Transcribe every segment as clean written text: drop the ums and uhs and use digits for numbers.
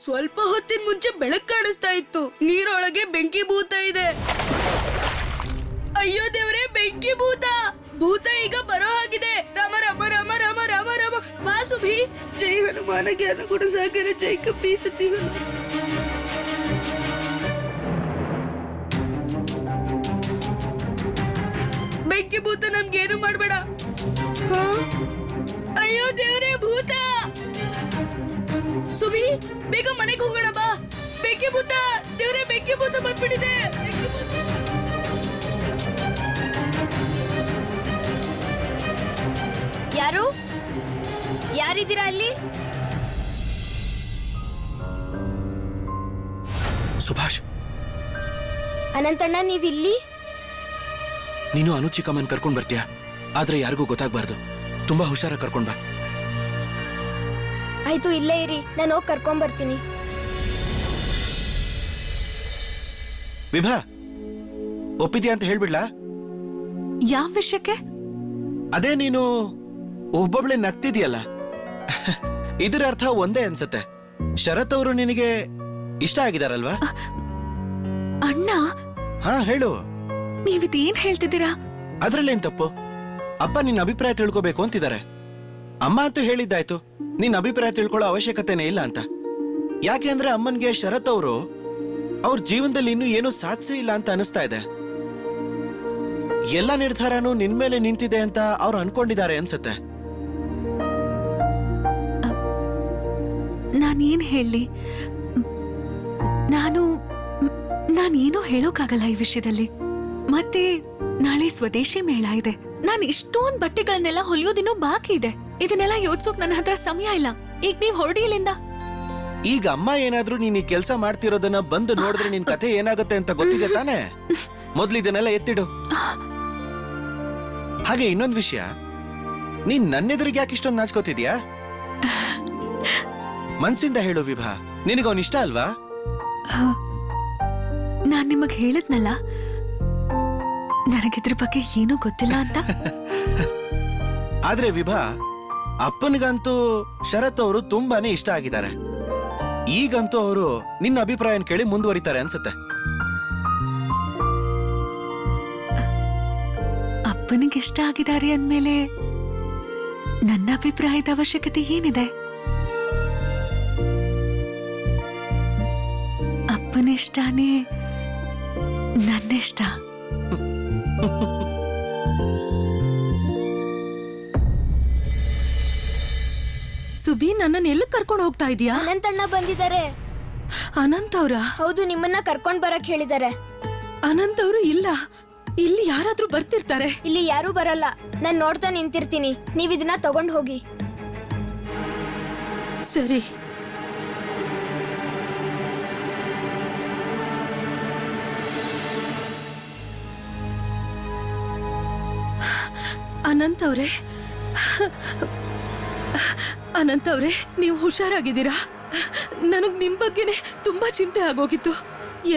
ಸ್ವಲ್ಪ ಹೊತ್ತಿನ ಮುಂಚೆ ಬೆಳಕು ಕಾಣಿಸ್ತಾ ಇತ್ತು, ನೀರೊಳಗೆ ಬೆಂಕಿ ಭೂತ ಇದೆ. ಅಯ್ಯೋ ದೇವ್ರೆ, ಬೆಂಕಿ ಭೂತ! ಭೂತ ಈಗ ಬರೋ ಹಾಗಿದೆ. ರಾಮ ರಾಮ ರಾಮ ರಾಮ ರಾಮ ರಾಮ. ಬಾ ಸುಭಿ. ಜೈ ಹನುಮಾನ ಜ್ಞಾನ ಗುಣ ಸಾಗರ ಜೈ ಕಪಿ ಸತಿ ಹನುಮಾನ್. ಬೆಂಕಿ ಭೂತ ನಮ್ಗೇನು ಮಾಡ್ಬೇಡ. ಅಯ್ಯೋ ದೇವ್ರೆ, ಭೂತ! ಸುಭಿ, ಬೇಗ ಮನೆಗೆ ಹೋಗೋಣ ಬಾ. ಬೆಂಕಿ ಭೂತ, ದೇವ್ರೆ, ಬೆಂಕಿ ಭೂತ ಬಂದ್ಬಿಟ್ಟಿದೆ. ಯಾರು? ಯಾರಿದ್ದೀರಾ ಅಲ್ಲಿ? ಸುಭಾಷ್, ಅನಂತಣ್ಣ, ನೀವಿಲ್ಲಿ? ನೀನು ಅನುಚಿಕಮ್ಮನ್ ಕರ್ಕೊಂಡ್ ಬರ್ತೀಯಾ? ಆದ್ರೆ ಯಾರಿಗೂ ಗೊತ್ತಾಗ್ಬಾರ್ದು. ತುಂಬಾ ಹುಷಾರಾಗಿ ಕರ್ಕೊಂಡ್ ಬಾ. ಆಯ್ತು, ಇಲ್ಲೇ ಇರಿ, ನಾನು ಹೋಗಿ ಕರ್ಕೊಂಡ್ ಬರ್ತೀನಿ. ವಿಭಾ, ಒಪ್ಪಿದ್ಯಾ ಅಂತ ಹೇಳ್ಬಿಡ್ಲಾ? ಯಾವ ವಿಷಯಕ್ಕೆ? ಅದೇ, ನೀನು ಒಬ್ಬೊಬ್ಳೆ ನಗ್ತಿದ್ಯಲ್ಲ, ಇದರ ಅರ್ಥ ಒಂದೇ ಅನ್ಸತ್ತೆ. ಶರತ್ ಅವರು ನಿನಗೆ ಇಷ್ಟ ಆಗಿದಾರಲ್ವಾ? ಅಣ್ಣ, ಹಾ ಹೇಳು. ನೀವಿದೇನ್ ಹೇಳ್ತಿದ್ದೀರಾ? ಅದ್ರಲ್ಲೇನ್ ತಪ್ಪು? ಅಪ್ಪ ನಿನ್ನ ಅಭಿಪ್ರಾಯ ತಿಳ್ಕೋಬೇಕು ಅಂತಿದ್ದಾರೆ. ಅಮ್ಮ ಅಂತೂ ಹೇಳಿದ್ದಾಯ್ತು, ನಿನ್ನ ಅಭಿಪ್ರಾಯ ತಿಳ್ಕೊಳ್ಳೋ ಅವಶ್ಯಕತೆನೇ ಇಲ್ಲ ಅಂತ. ಯಾಕೆ ಅಂದ್ರೆ ಅಮ್ಮನ್ಗೆ ಶರತ್ ಅವರು ಅವ್ರ ಜೀವನದಲ್ಲಿ ಇನ್ನೂ ಏನೂ ಸಾಧಿಸೇ ಇಲ್ಲ ಅಂತ ಅನಿಸ್ತಾ ಇದೆ. ಎಲ್ಲ ನಿರ್ಧಾರನೂ ನಿನ್ ಮೇಲೆ ನಿಂತಿದೆ ಅಂತ ಅವ್ರು ಅನ್ಕೊಂಡಿದ್ದಾರೆ ಅನ್ಸತ್ತೆ. ನಾನೇನ್ ಹೇಳಿ? ನಾನೇನೋ ಹೇಳೋಕ್ಕಾಗಲ್ಲ ಈ ವಿಷಯದಲ್ಲಿ. ಮತ್ತೆ ನಾಳೆ ಸ್ವದೇಶಿ ಮೇಳ ಇದೆ. ನಾನು ಇಷ್ಟೊಂದು ಬಟ್ಟೆಗಳನ್ನೆಲ್ಲ ಹೊಲಿಯೋದಿನ್ನೂ ಬಾಕಿ ಇದೆ. ಇದನ್ನೆಲ್ಲ ಯೋಚಿಸೋಕ್ ನನ್ನ ಹತ್ರ ಸಮಯ ಇಲ್ಲ. ಈಗ ನೀವ್ ಹೊರಡಿ ಇಲ್ಲಿಂದ. ಈಗ ಅಮ್ಮ ಏನಾದ್ರೂ ನೀನ್ ಈ ಕೆಲ್ಸ ಮಾಡ್ತಿರೋದನ್ನ ಬಂದು ನೋಡಿದ್ರೆ ನಿನ್ ಕಥೆ ಏನಾಗುತ್ತೆ ಅಂತ ಗೊತ್ತಿದೆ ತಾನೆ? ಮೊದ್ಲು ಇದನ್ನೆಲ್ಲ ಎತ್ತಿಡು. ಹಾಗೆ ಇನ್ನೊಂದ್ ವಿಷಯ, ನೀನ್ ನನ್ನೆದುರಿಗೆ ಯಾಕೆ ಇಷ್ಟೊಂದು ನಾಚ್ಕೋತಿದ್ಯಾ? ಮನ್ಸಿಂದ ಹೇಳು ವಿಭಾ, ನಿನಗವನ್ ಇಷ್ಟ ಅಲ್ವಾ? ನಾನ್ ನಿಮಗ್ ಹೇಳಿದ್ನಲ್ಲ, ನನಗಿದ್ರ ಬಗ್ಗೆ ಏನೂ ಗೊತ್ತಿಲ್ಲ ಅಂತ. ಆದ್ರೆ ವಿಭಾ, ಅಪ್ಪನಿಗಂತೂ ಶರತ್ ಅವರು ತುಂಬಾನೇ ಇಷ್ಟ ಆಗಿದ್ದಾರೆ. ಈಗಂತೂ ಅವರು ನಿನ್ನ ಅಭಿಪ್ರಾಯನ ಕೇಳಿ ಮುಂದುವರಿತಾರೆ ಅನ್ಸುತ್ತೆ. ಅಪ್ಪನಿಗೆ ಇಷ್ಟ ಆಗಿದ್ದಾರೆ ಅಂದ್ಮೇಲೆ ನನ್ನ ಅಭಿಪ್ರಾಯದ ಅವಶ್ಯಕತೆ ಏನಿದೆ? ಅಪ್ಪನಿಷ್ಟಾನೇ ನನ್ನಿಷ್ಟ. ಸುಬಿ, ನನ್ನನ್ನು ಎಲ್ಲಿ ಕರ್ಕೊಂಡು ಹೋಗ್ತಾ ಇದೀಯಾ? ಅನಂತಣ್ಣ ಬಂದಿದ್ದಾರೆ. ಅನಂತ್ ಅವ್ರ? ಹೌದು, ನಿಮ್ಮನ್ನ ಕರ್ಕೊಂಡ್ ಬರಕ್ ಹೇಳಿದ್ದಾರೆ. ಅನಂತ್ ಅವರು ಇಲ್ಲ. ಇಲ್ಲಿ ಯಾರಾದ್ರೂ ಬರ್ತಿರ್ತಾರೆ. ಇಲ್ಲಿ ಯಾರೂ ಬರಲ್ಲ. ನಾನ್ ನೋಡ್ತಾ ನಿಂತಿರ್ತೀನಿ. ನೀವ್ ಇದನ್ನ ತಗೊಂಡ್ ಹೋಗಿ. ಸರಿ. ಅನಂತ್ ಅವ್ರೆ, ಅನಂತ್ ಅವ್ರೆ, ನೀವು ಹುಷಾರಾಗಿದ್ದೀರಾ? ನನಗ್ ನಿಮ್ ಬಗ್ಗೆನೆ ತುಂಬಾ ಚಿಂತೆ ಆಗೋಗಿತ್ತು.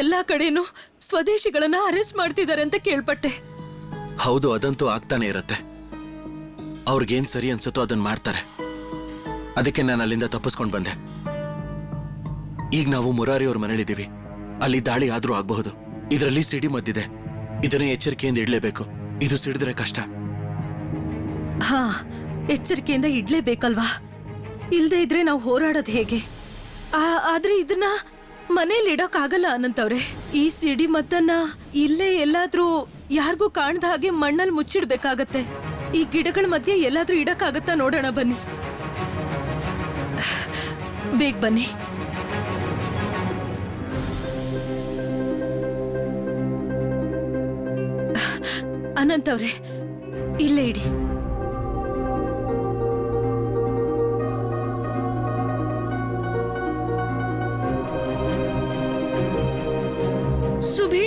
ಎಲ್ಲಾ ಕಡೆನೂ ಸ್ವದೇಶಿಗಳನ್ನ ಅರೆಸ್ಟ್ ಮಾಡ್ತಿದ್ದಾರೆ ಅಂತ ಕೇಳ್ಪಟ್ಟೆ. ಹೌದು, ಅದಂತೂ ಆಗ್ತಾನೆ ಇರತ್ತೆ. ಅವ್ರಿಗೇನ್ ಸರಿ ಅನ್ಸುತ್ತೋ ಅದನ್ನ ಮಾಡ್ತಾರೆ. ಅದಕ್ಕೆ ನಾನು ಅಲ್ಲಿಂದ ತಪ್ಪಿಸ್ಕೊಂಡ್ ಬಂದೆ. ಈಗ ನಾವು ಮುರಾರಿ ಅವ್ರ ಮನೇಲಿದ್ದೀವಿ. ಅಲ್ಲಿ ದಾಳಿ ಆದ್ರೂ ಆಗಬಹುದು. ಇದರಲ್ಲಿ ಸಿಡಿ ಮದ್ದಿದೆ. ಇದನ್ನ ಎಚ್ಚರಿಕೆಯಿಂದ ಇಡ್ಲೇಬೇಕು. ಇದು ಸಿಡಿದ್ರೆ ಕಷ್ಟ. ಹಾ, ಎಚ್ಚರಿಕೆಯಿಂದ ಇಡ್ಲೇಬೇಕಲ್ವಾ? ಇಲ್ದೇ ಇದ್ರೆ ನಾವು ಹೋರಾಡೋದು ಹೇಗೆ? ಆದ್ರೆ ಇದನ್ನ ಮನೇಲಿ ಇಡೋಕ್ ಆಗಲ್ಲ ಅನಂತ್ ಅವ್ರೆ. ಈ ಸಿಡಿ ಮದ್ದನ್ನ ಇಲ್ಲೇ ಎಲ್ಲಾದ್ರೂ ಯಾರಿಗೂ ಕಾಣದ ಹಾಗೆ ಮಣ್ಣಲ್ಲಿ ಮುಚ್ಚಿಡ್ಬೇಕಾಗತ್ತೆ. ಈ ಗಿಡಗಳ ಮಧ್ಯೆ ಎಲ್ಲಾದ್ರೂ ಇಡಕ್ಕಾಗತ್ತಾ ನೋಡೋಣ, ಬನ್ನಿ. ಬೇಗ ಬನ್ನಿ. ಅನಂತ್ ಅವ್ರೆ, ಇಲ್ಲೇ ಇಡಿ. ಸುಭಿ,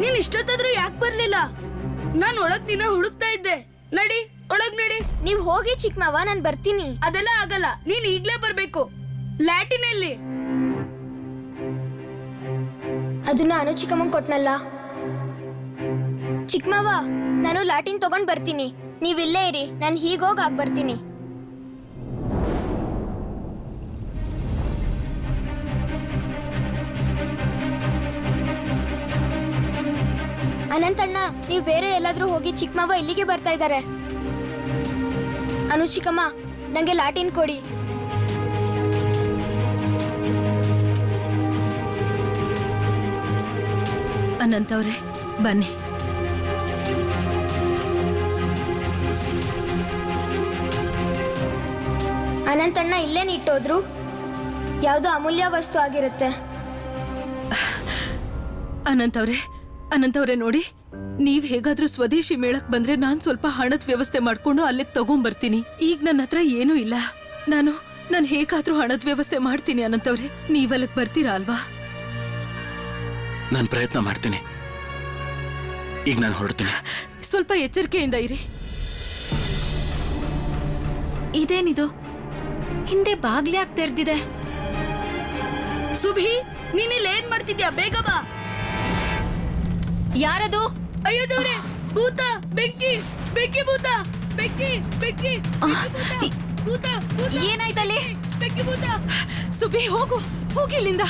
ನೀನ್ ಇಷ್ಟೊತ್ತಾದ್ರೂ ಯಾಕೆ ಬರ್ಲಿಲ್ಲ? ನಾನ್ ಒಳಗ್ ನಿನ್ನ ಹುಡುಕ್ತಾ ಇದ್ದೆ. ನಡಿ, ಒಳಗ್ ನಡಿ. ನೀವ್ ಹೋಗಿ ಚಿಕ್ಕಮ್ಮವ, ನಾನ್ ಬರ್ತೀನಿ. ಅದೆಲ್ಲ ಆಗಲ್ಲ, ನೀನ್ ಈಗ್ಲೇ ಬರ್ಬೇಕು. ಲ್ಯಾಟಿನಲ್ಲಿ ಅದನ್ನ ಅನು ಚಿಕ್ಕಮ್ಮಂಗ್ ಕೊಟ್ನಲ್ಲ. ಚಿಕ್ಕಮ್ಮವ, ನಾನು ಲ್ಯಾಟಿನ್ ತಗೊಂಡ್ ಬರ್ತೀನಿ. ನೀವ್ ಇಲ್ಲೇ ಇರಿ, ನಾನು ಹೀಗೋಗ್ ಬರ್ತೀನಿ. ಅನಂತಣ್ಣ, ನೀವು ಬೇರೆ ಎಲ್ಲಾದ್ರೂ ಹೋಗಿ ಚಿಕ್ಕಮ್ಮವ ಇಲ್ಲಿಗೆ ಬರ್ತಾ ಇದ್ದಾರೆ. ಅನು ಚಿಕ್ಕಮ್ಮ, ನಂಗೆ ಲಾಟಿನ್ ಕೊಡಿ. ಅನಂತ್ ಅವ್ರೆ, ಬನ್ನಿ. ಅನಂತಣ್ಣ ಇಲ್ಲೇನ್ ಇಟ್ಟೋದ್ರು? ಯಾವ್ದೋ ಅಮೂಲ್ಯ ವಸ್ತು ಆಗಿರುತ್ತೆ. ಅನಂತ್ ಅವ್ರೆ ನೋಡಿ, ನೀವ್ ಹೇಗಾದ್ರೂ ಸ್ವದೇಶಿ ಮೇಳಕ್ ಬಂದ್ರೆ ನಾನ್ ಸ್ವಲ್ಪ ಹಣದ ವ್ಯವಸ್ಥೆ ಮಾಡ್ಕೊಂಡು ಅಲ್ಲಿಗೆ ತಗೊಂಡ್ಬರ್ತೀನಿ. ಈಗ ನನ್ನ ಹತ್ರ ಏನೂ ಇಲ್ಲ. ನಾನು ಹೇಗಾದ್ರೂ ಹಣದ ವ್ಯವಸ್ಥೆ ಮಾಡ್ತೀನಿ. ಅನಂತ್ ಅವ್ರೆ, ನೀವ್ ಅಲ್ಲಿಗೆ ಬರ್ತೀರಾ ಅಲ್ವಾ? ನಾನು ಪ್ರಯತ್ನ ಮಾಡ್ತೀನಿ. ಈಗ ನಾನು ಹೊರಡ್ತೀನಿ. ಸ್ವಲ್ಪ ಎಚ್ಚರಿಕೆಯಿಂದ ಇರಿ. ಇದೇನಿದು? ಹಿಂದೆ ಬಾಗ್ಲಿ ಯಾಕೆ ತೆರೆದಿದೆ? ಸುಭಿ, ನೀನಿಲ್ಲಿ ಏನ್ ಮಾಡ್ತಿದ್ಯಾ? ಬೇಗ ಬಾ. ಯಾರದು? ಅಯ್ಯೋ ದೇವ್ರೆ, ಭೂತ, ಬೆಂಕಿ, ಬೆಂಕಿ ಭೂತ, ಬೆಂಕಿ, ಬೆಂಕಿ, ಭೂತ, ಭೂತ, ಏನಾಯ್ತಲ್ಲಿ? ಬೆಂಕಿ ಭೂತ. ಸುಬಿ, ಹೋಗಿ ಇಲ್ಲಿಂದ.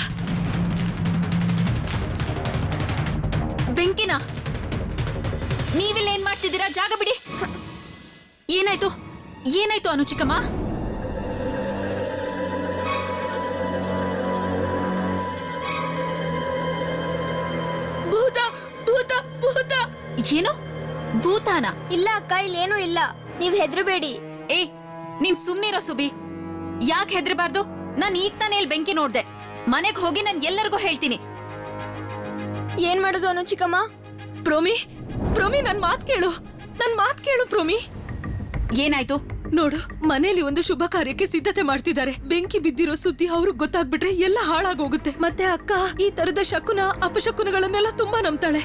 ಬೆಂಕಿನ? ನೀವಿಲ್ಲಿ ಏನ್ ಮಾಡ್ತಿದ್ದೀರಾ? ಜಾಗ ಬಿಡಿ. ಏನಾಯ್ತು ಅನು ಚಿಕ್ಕಮ್ಮ? ಭೂತ, ಭೂತ, ಭೂತ. ಏನು? ಭೂತಾನ? ಇಲ್ಲ ಅಕ್ಕ, ಇಲ್ಲೇನೂ ಇಲ್ಲ. ನೀವ್ ಹೆದ್ರಬೇಡಿ. ಏ, ನೀನ್ ಸುಮ್ನಿರೋ ಸುಬಿ. ಯಾಕೆ ಹೆದ್ರಬಾರ್ದು? ನಾನ್ ಈಗ ತಾನೇ ಇಲ್ಲಿ ಬೆಂಕಿ ನೋಡ್ದೆ. ಮನೆಗ್ ಹೋಗಿ ನಾನು ಎಲ್ಲರಿಗೂ ಹೇಳ್ತೀನಿ. ಏನ್ ಮಾಡೋದು ಅನು ಚಿಕ್ಕಮ್ಮ? ಪ್ರೋಮಿ, ನನ್ ಮಾತ್ ಕೇಳು ಪ್ರೋಮಿ. ಏನಾಯ್ತು? ನೋಡು, ಮನೇಲಿ ಒಂದು ಶುಭ ಕಾರ್ಯಕ್ಕೆ ಸಿದ್ಧತೆ ಮಾಡ್ತಿದ್ದಾರೆ. ಬೆಂಕಿ ಬಿದ್ದಿರೋ ಸುದ್ದಿ ಅವ್ರಿಗೆ ಗೊತ್ತಾಗ್ಬಿಟ್ರೆ ಎಲ್ಲ ಹಾಳಾಗೋಗುತ್ತೆ. ಮತ್ತೆ ಅಕ್ಕ ಈ ತರದ ಅಪಶಕುನಗಳನ್ನೆಲ್ಲ ತುಂಬಾ ನಂಬ್ತಾಳೆ.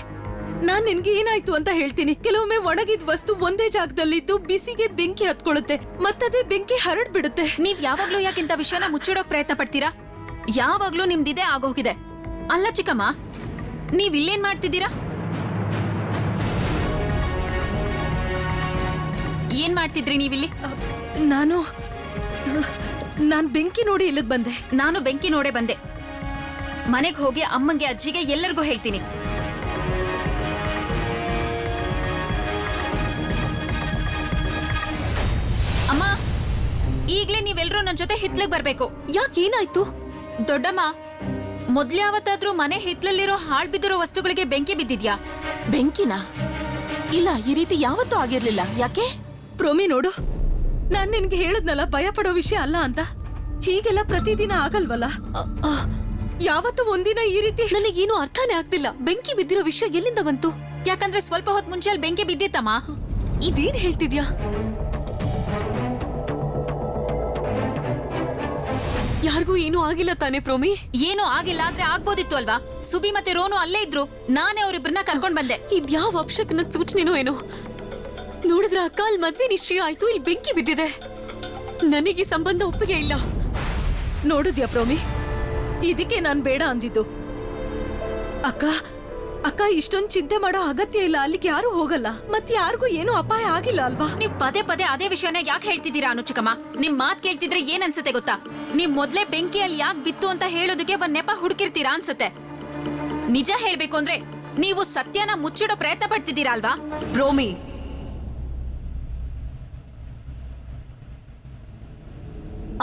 ನಾನ್ ನಿನ್ಗೆ ಏನಾಯ್ತು ಅಂತ ಹೇಳ್ತೀನಿ. ಕೆಲವೊಮ್ಮೆ ಒಣಗಿದ ವಸ್ತು ಒಂದೇ ಜಾಗದಲ್ಲಿದ್ದು ಬಿಸಿಗೆ ಬೆಂಕಿ ಹತ್ಕೊಳ್ಳುತ್ತೆ, ಮತ್ತದೇ ಬೆಂಕಿ ಹರಡ್ಬಿಡುತ್ತೆ. ನೀವ್ ಯಾವಾಗ್ಲೂ ಯಾಕಿಂತ ವಿಷಯನ ಮುಚ್ಚಿಡೋಕ್ ಪ್ರಯತ್ನ ಪಡ್ತೀರಾ? ಯಾವಾಗ್ಲೂ ನಿಮ್ದಿದೆ ಆಗೋಗಿದೆ. ಅಲ್ಲ ಚಿಕ್ಕಮ್ಮ, ನೀವ್ ಇಲ್ಲೇನ್ ಮಾಡ್ತಿದ್ದೀರಾ? ಏನ್ ಮಾಡ್ತಿದ್ರಿ ನೀವಿಲ್ಲಿ? ನಾನ್ ಬೆಂಕಿ ನೋಡಿ ಇಲ್ಲಿಗೆ ಬಂದೆ. ನಾನು ಬೆಂಕಿ ನೋಡೇ ಬಂದೆ. ಮನೆಗ್ ಹೋಗಿ ಅಮ್ಮಂಗೆ, ಅಜ್ಜಿಗೆ ಎಲ್ಲರಿಗೂ ಹೇಳ್ತೀನಿ. ಅಮ್ಮ, ಈಗ್ಲೇ ನೀವೆಲ್ರೂ ನನ್ ಜೊತೆ ಹಿತ್ಲಿಗ್ ಬರ್ಬೇಕು. ಯಾಕೇನಾಯ್ತು? ದೊಡ್ಡಮ್ಮ, ಮೊದ್ಲ್ಯಾವತ್ತಾದ್ರೂ ಮನೆ ಹಿತ್ಲಲ್ಲಿರೋ ಹಾಳ್ ಬಿದ್ದಿರೋ ವಸ್ತುಗಳಿಗೆ ಬೆಂಕಿ ಬಿದ್ದಿದ್ಯಾ? ಬೆಂಕಿನ? ಇಲ್ಲ, ಈ ರೀತಿ ಯಾವತ್ತೂ ಆಗಿರ್ಲಿಲ್ಲ. ಯಾಕೆ? ಪ್ರೋಮಿ, ನೋಡು, ನಾನ್ ನಿನ್ಗೆ ಹೇಳದ್ನಲ್ಲ ಭಯ ಪಡೋ ವಿಷಯ ಅಲ್ಲ ಅಂತ. ಹೀಗೆಲ್ಲ ಪ್ರತಿದಿನ ಆಗಲ್ವಲ್ಲ. ಯಾವತ್ತೂ ಒಂದಿನ ಈ ರೀತಿ. ನನಗೇನು ಅರ್ಥನೇ ಆಗ್ತಿಲ್ಲ. ಬೆಂಕಿ ಬಿದ್ದಿರೋ ವಿಷಯ ಎಲ್ಲಿಂದ ಬಂತು? ಯಾಕಂದ್ರೆ ಸ್ವಲ್ಪ ಹೊತ್ತು ಮುಂಚೆ ಅಲ್ಲಿ ಬೆಂಕಿ ಬಿದ್ದಿತ್ತಮ್ಮ. ಇದೇನ್ ಹೇಳ್ತಿದ್ಯಾ? ಯಾರಿಗೂ ಏನೂ ಆಗಿಲ್ಲ ತಾನೇ ಪ್ರೋಮಿ? ಏನೂ ಆಗಿಲ್ಲ ಆದ್ರೆ ಆಗ್ಬೋದಿತ್ತು ಅಲ್ವಾ? ಸುಬಿ ಮತ್ತೆ ರೋನು ಅಲ್ಲೇ ಇದ್ರು. ನಾನೇ ಅವ್ರಿಬ್ರನ್ನ ಕರ್ಕೊಂಡ್ ಬಂದೆ. ಇದ್ಯಾವ ಅಪಶಕನ ಸೂಚನೆನೋ ಏನೋ. ನೋಡಿದ್ರ ಅಕ್ಕ, ಅಲ್ಲಿ ಮದ್ವೆ ನಿಶ್ಚಯ ಆಯ್ತು, ಇಲ್ಲಿ ಬೆಂಕಿ ಬಿದ್ದಿದೆ. ನನಗೆ ಸಂಬಂಧ ಒಪ್ಪಿಗೆ ಇಲ್ಲ. ನೋಡುದ್ಯಾ ಪ್ರೋಮಿ, ಇದಕ್ಕೆ ನಾನ್ ಬೇಡ ಅಂದಿದ್ದು. ಅಕ್ಕ ಇಷ್ಟೊಂದು ಚಿಂತೆ ಮಾಡೋ ಅಗತ್ಯ ಇಲ್ಲ. ಅಲ್ಲಿಗೆ ಯಾರು ಹೋಗಲ್ಲ, ಮತ್ತೆ ಯಾರಿಗೂ ಏನೂ ಅಪಾಯ ಆಗಿಲ್ಲ ಅಲ್ವಾ? ನೀವ್ ಪದೇ ಪದೇ ಅದೇ ವಿಷಯನ ಯಾಕೆ ಹೇಳ್ತಿದ್ದೀರಾ ಅನು ಚಿಕ್ಕಮ್ಮ? ನಿಮ್ ಮಾತ್ ಕೇಳ್ತಿದ್ರೆ ಏನ್ ಅನ್ಸತ್ತೆ ಗೊತ್ತಾ? ನೀವ್ ಮೊದ್ಲೇ ಬೆಂಕಿಯಲ್ಲಿ ಯಾಕೆ ಬಿತ್ತು ಅಂತ ಹೇಳೋದಕ್ಕೆ ಒಂದ್ ನೆಪ ಹುಡುಕಿರ್ತೀರಾ ಅನ್ಸತ್ತೆ. ನಿಜ ಹೇಳ್ಬೇಕು ಅಂದ್ರೆ ನೀವು ಸತ್ಯನ ಮುಚ್ಚಿಡೋ ಪ್ರಯತ್ನ ಪಡ್ತಿದ್ದೀರಾ ಅಲ್ವಾ? ರೋಮಿ,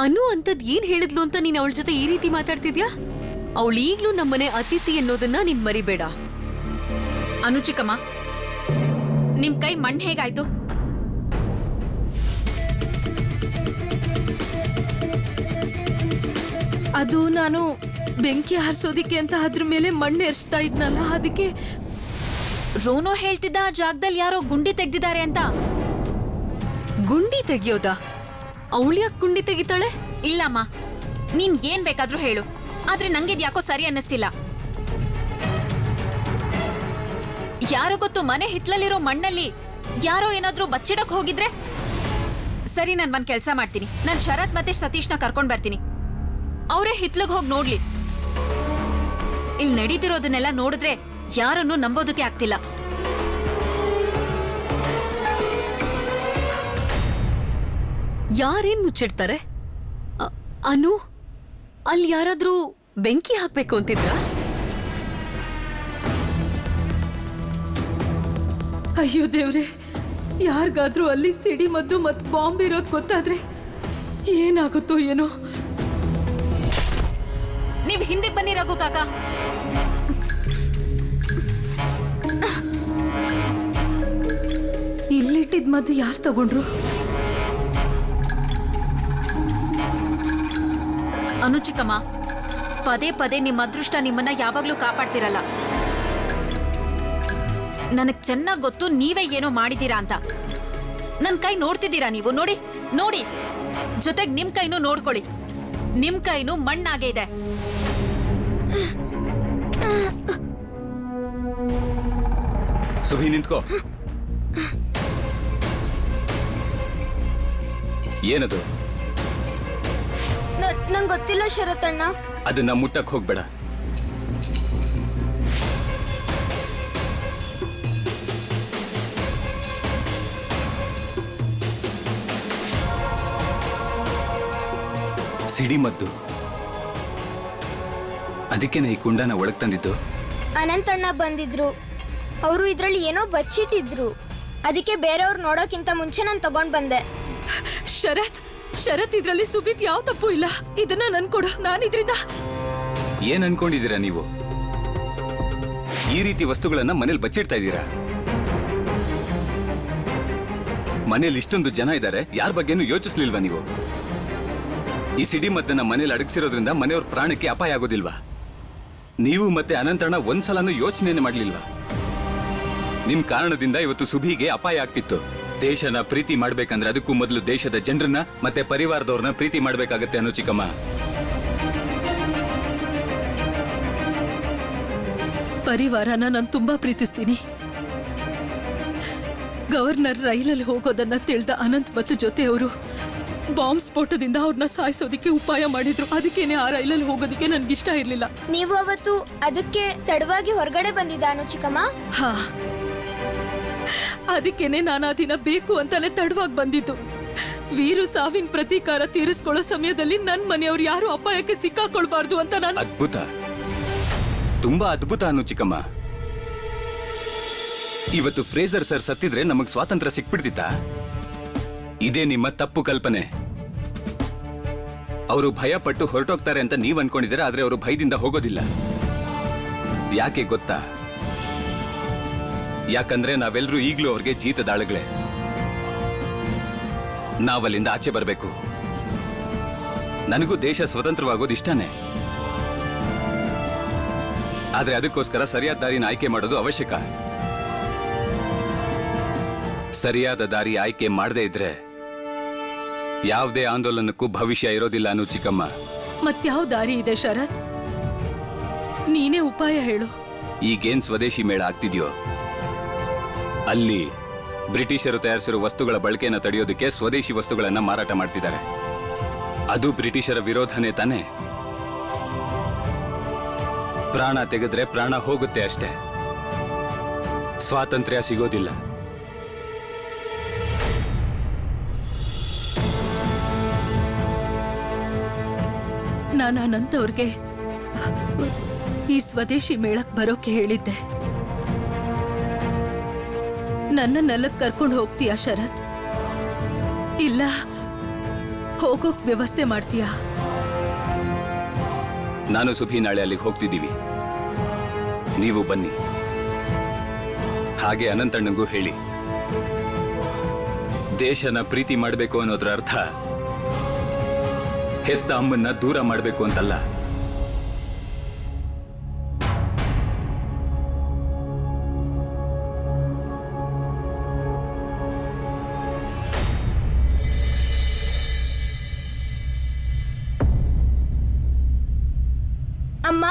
ಅನು ಅಂತದ್ ಏನ್ ಹೇಳಿದ್ಲು ಅಂತ ನೀನ್ ಅವಳ ಜೊತೆ ಈ ರೀತಿ ಮಾತಾಡ್ತಿದ್ಯಾ? ಅವಳು ಈಗ್ಲೂ ನಮ್ಮನೆ ಅತಿಥಿ ಅನ್ನೋದನ್ನ ನೀನ್ ಮರಿಬೇಡ. ಅನು ಚಿಕ್ಕಮ್ಮ, ನಿಮ್ ಕೈ ಮಣ್ಣು ಹೇಗಾಯ್ತು? ಅದು ನಾನು ಬೆಂಕಿ ಹಾರಿಸೋದಿಕ್ಕೆ ಅಂತ ಅದ್ರ ಮೇಲೆ ಮಣ್ಣು ಎರ್ಸ್ತಾ ಇದ್ನಲ್ಲ, ಅದಕ್ಕೆ. ರೋನೋ ಹೇಳ್ತಿದ್ದ ಆ ಜಾಗದಲ್ಲಿ ಯಾರೋ ಗುಂಡಿ ತೆಗ್ದಿದ್ದಾರೆ ಅಂತ. ಗುಂಡಿ ತೆಗಿಯೋದಾ? ಅವಳ್ಯಾಕ್ ಗುಂಡಿ ತೆಗಿತಾಳೆ? ಇಲ್ಲಮ್ಮ, ನೀನ್ ಏನ್ ಬೇಕಾದ್ರೂ ಹೇಳು, ಆದ್ರೆ ನಂಗಿದ್ ಯಾಕೋ ಸರಿ ಅನ್ನಿಸ್ತಿಲ್ಲ. ಯಾರೋ ಗೊತ್ತು, ಮನೆ ಹಿತ್ಲಲ್ಲಿರೋ ಮಣ್ಣಲ್ಲಿ ಯಾರೋ ಏನಾದ್ರೂ ಬಚ್ಚಿಡಕ್ ಹೋಗಿದ್ರೆ? ಸರಿ, ನಾನ್ ಒಂದ್ ಕೆಲ್ಸ ಮಾಡ್ತೀನಿ. ನಾನ್ ಶರತ್ ಮತ್ತೆ ಸತೀಶ್ನ ಕರ್ಕೊಂಡ್ ಬರ್ತೀನಿ. ಅವರೇ ಹಿತ್ಲಗ್ ಹೋಗಿ ನೋಡ್ಲಿ. ಇಲ್ಲಿ ನಡೀತಿರೋದನ್ನೆಲ್ಲ ನೋಡಿದ್ರೆ ಯಾರನ್ನೂ ನಂಬೋದಕ್ಕೆ ಆಗ್ತಿಲ್ಲ. ಯಾರೇನ್ ಮುಚ್ಚಿಡ್ತಾರೆ? ಅನು, ಅಲ್ಲಿ ಯಾರಾದ್ರೂ ಬೆಂಕಿ ಹಾಕ್ಬೇಕು ಅಂತಿದ್ರ? ಅಯ್ಯೋ ದೇವ್ರೆ, ಯಾರಿಗಾದ್ರೂ ಅಲ್ಲಿ ಸಿಡಿ ಮದ್ದು ಮತ್ತು ಬಾಂಬ್ ಇರೋದು ಗೊತ್ತಾದ್ರೆ ಏನಾಗುತ್ತೋ ಏನೋ. ನೀವ್ ಹಿಂದಕ್ಕೆ ಬನ್ನಿ ರಘು ಕಾಕ. ಇಲ್ಲಿಟ್ಟಿದ್ ಮದ್ದು ಯಾರು ತಗೊಂಡ್ರು? ಅನುಚಿಕಮ್ಮ, ಪದೇ ಪದೇ ನಿಮ್ಮ ಅದೃಷ್ಟ ನಿಮ್ಮನ್ನ ಯಾವಾಗ್ಲೂ ಕಾಪಾಡ್ತಿರಲ್ಲ. ನನಗ್ ಚೆನ್ನಾಗ್ ಗೊತ್ತು ನೀವೇ ಏನೋ ಮಾಡಿದೀರಾ ಅಂತ. ನನ್ ಕೈ ನೋಡ್ತಿದ್ದೀರಾ ನೀವು? ನೋಡಿ ನೋಡಿ, ಜೊತೆಗ್ ನಿಮ್ ಕೈನೂ ನೋಡ್ಕೊಳ್ಳಿ. ನಿಮ್ ಕೈನೂ ಮಣ್ಣಾಗೆ ಇದೆ. ಸುಭಿ ನಿಂತ್ಕೋ. ಏನದು? ನಂಗೆ ಗೊತ್ತಿಲ್ಲ ಶರತಣ್ಣ. ಅದನ್ನ ಮುಟ್ಟಕ್ ಹೋಗ್ಬೇಡ. ಸಿಡಿಮದ್ದು. ಅದಕ್ಕೇನೆ ಈ ಕುಂಡನ ಒಳಗ್ ತಂದಿದ್ದು. ಅನಂತಣ್ಣ ಬಂದಿದ್ರು. ಅವರು ಇದ್ರಲ್ಲಿ ಏನೋ ಬಚ್ಚಿಟ್ಟಿದ್ರು. ಅದಕ್ಕೆ ಬೇರೆಯವ್ರು ನೋಡೋಕ್ಕಿಂತ ಮುಂಚೆ ನಾನು ತಗೊಂಡ್ ಬಂದೆ. ಶರತ್, ಇದ್ರಲ್ಲಿ ಸುಬಿತ್ ಯಾವ ತಪ್ಪು ಇಲ್ಲ. ಇದನ್ನ ನನ್ ಕೊಡು, ನಾನು ಇದ್ರಿಂದ. ಏನ್ ಅನ್ಕೊಂಡಿದ್ದೀರಾ ನೀವು? ಈ ರೀತಿ ವಸ್ತುಗಳನ್ನ ಮನೇಲಿ ಬಚ್ಚಿಡ್ತಾ ಇದ್ದೀರಾ? ಮನೇಲಿ ಇಷ್ಟೊಂದು ಜನ ಇದ್ದಾರೆ, ಯಾರ ಬಗ್ಗೆನೂ ಯೋಚಿಸ್ಲಿಲ್ವಾ ನೀವು? ಈ ಸಿಡಿಮದ್ದನ್ನ ಮನೇಲಿ ಅಡಗಿಸಿರೋದ್ರಿಂದ ಮನೆಯವ್ರ ಪ್ರಾಣಕ್ಕೆ ಅಪಾಯ ಆಗೋದಿಲ್ವಾ? ನೀವು ಮತ್ತೆ ಅನಂತಣ್ಣ ಒಂದ್ಸಲನೂ ಯೋಚನೆ ಮಾಡ್ಲಿಲ್ವಾ? ನಿಮ್ ಕಾರಣದಿಂದ ಇವತ್ತು ಸುಭಿಗೆ ಅಪಾಯ ಆಗ್ತಿತ್ತು. ದೇಶನ ಪ್ರೀತಿ ಮಾಡ್ಬೇಕಂದ್ರೆ ಅದಕ್ಕೂ ಮೊದಲು ದೇಶದ ಜನರನ್ನ ಮತ್ತೆ ಪರಿವಾರದವ್ರನ್ನ ಪ್ರೀತಿ ಮಾಡ್ಬೇಕಾಗತ್ತೆ ಅನುಚಿಕಮ್ಮ. ಪರಿವಾರನ ನಾನು ತುಂಬಾ ಪ್ರೀತಿಸ್ತೀನಿ. ಗವರ್ನರ್ ರೈಲಲ್ಲಿ ಹೋಗೋದನ್ನ ತಿಳಿದ ಅನಂತ್ ಮತ್ತು ಜೊತೆಯವರು ಬಾಂಬ್ ಸ್ಫೋಟದಿಂದ ಅವ್ರನ್ನ ಸಾಯಿಸೋದಿಕ್ಕೆ ಉಪಾಯ ಮಾಡಿದ್ರು. ಅದಕ್ಕೇನೆ ಆ ರೈಲಲ್ಲಿ ಹೋಗೋದಿಕ್ಕೆ ನನ್ಗಿಷ್ಟ ಇರ್ಲಿಲ್ಲ. ನೀವು ಅವತ್ತು ಅದಕ್ಕೆ ತಡವಾಗಿ ಹೊರಗಡೆ ಬಂದಿದ್ದ ಅನುಚಿಕಮ್ಮ? ಹಾ, ಅದಕ್ಕೇನೆ ನಾನು ಆ ದಿನ ಬೇಕು ಅಂತಾನೆ ತಡವಾಗಿ ಬಂದಿದ್ದು. ವೀರು ಸಾವಿನ ಪ್ರತೀಕಾರ ತೀರಿಸ್ಕೊಳ್ಳೋ ಸಮಯದಲ್ಲಿ ನನ್ ಮನೆಯವ್ರು ಯಾರು ಅಪಾಯಕ್ಕೆ ಸಿಕ್ಕಾಕೊಳ್ಬಾರ್ದು ಅಂತ ನಾನು. ಅದ್ಭುತ, ತುಂಬಾ ಅದ್ಭುತ ಅನುಚಿಕಮ್ಮ. ಇವತ್ತು ಫ್ರೇಜರ್ ಸರ್ ಸತ್ತಿದ್ರೆ ನಮಗ್ ಸ್ವಾತಂತ್ರ್ಯ ಸಿಕ್ಬಿಡ್ತಿತ್ತಾ? ಇದೇ ನಿಮ್ಮ ತಪ್ಪು ಕಲ್ಪನೆ. ಅವರು ಭಯ ಪಟ್ಟು ಹೊರಟೋಗ್ತಾರೆ ಅಂತ ನೀವ್ ಅನ್ಕೊಂಡಿದ್ದೀರಾ, ಆದ್ರೆ ಅವರು ಭಯದಿಂದ ಹೋಗೋದಿಲ್ಲ. ಯಾಕೆ ಗೊತ್ತಾ? ಯಾಕಂದ್ರೆ ನಾವೆಲ್ಲರೂ ಈಗ್ಲೂ ಅವ್ರಿಗೆ ಜೀತದಾಳಗಳೇ. ನಾವಲ್ಲಿಂದ ಆಚೆ ಬರಬೇಕು. ನನಗೂ ದೇಶ ಸ್ವತಂತ್ರವಾಗೋದು ಇಷ್ಟನೇ, ಆದ್ರೆ ಅದಕ್ಕೋಸ್ಕರ ಸರಿಯಾದ ದಾರಿನ ಆಯ್ಕೆ ಮಾಡೋದು ಅವಶ್ಯಕ. ಸರಿಯಾದ ದಾರಿ ಆಯ್ಕೆ ಮಾಡದೇ ಇದ್ರೆ ಯಾವುದೇ ಆಂದೋಲನಕ್ಕೂ ಭವಿಷ್ಯ ಇರೋದಿಲ್ಲ ಅನುಚಿಕಮ್ಮ. ಮತ್ಯಾವ ದಾರಿ ಇದೆ ಶರತ್? ನೀನೇ ಉಪಾಯ ಹೇಳು. ಈಗೇನ್ ಸ್ವದೇಶಿ ಮೇಳ ಆಗ್ತಿದ್ಯೋ ಅಲ್ಲಿ ಬ್ರಿಟಿಷರು ತಯಾರಿಸಿರುವ ವಸ್ತುಗಳ ಬಳಕೆಯನ್ನು ತಡೆಯೋದಕ್ಕೆ ಸ್ವದೇಶಿ ವಸ್ತುಗಳನ್ನ ಮಾರಾಟ ಮಾಡ್ತಿದ್ದಾರೆ. ಅದು ಬ್ರಿಟಿಷರ ವಿರೋಧನೇ ತಾನೇ? ಪ್ರಾಣ ತೆಗೆದ್ರೆ ಪ್ರಾಣ ಹೋಗುತ್ತೆ ಅಷ್ಟೇ, ಸ್ವಾತಂತ್ರ್ಯ ಸಿಗೋದಿಲ್ಲ. ನಾನು ಅನಂತವ್ರಿಗೆ ಈ ಸ್ವದೇಶಿ ಮೇಳಕ್ ಬರೋಕೆ ಹೇಳಿದ್ದೆ. ನನ್ನನ್ನೆಲ್ಲಕ್ ಕರ್ಕೊಂಡು ಹೋಗ್ತೀಯಾ ಶರತ್? ಇಲ್ಲ ಹೋಗೋಕ್ ವ್ಯವಸ್ಥೆ ಮಾಡ್ತೀಯಾ? ನಾನು ಸುಭಿ ನಾಳೆ ಅಲ್ಲಿಗೆ ಹೋಗ್ತಿದ್ದೀವಿ, ನೀವು ಬನ್ನಿ. ಹಾಗೆ ಅನಂತಣ್ಣಂಗೂ ಹೇಳಿ, ದೇಶನ ಪ್ರೀತಿ ಮಾಡಬೇಕು ಅನ್ನೋದ್ರ ಅರ್ಥ ಹೆತ್ತ ಅಮ್ಮನ್ನ ದೂರ ಮಾಡಬೇಕು ಅಂತಲ್ಲ. ಅಮ್ಮ,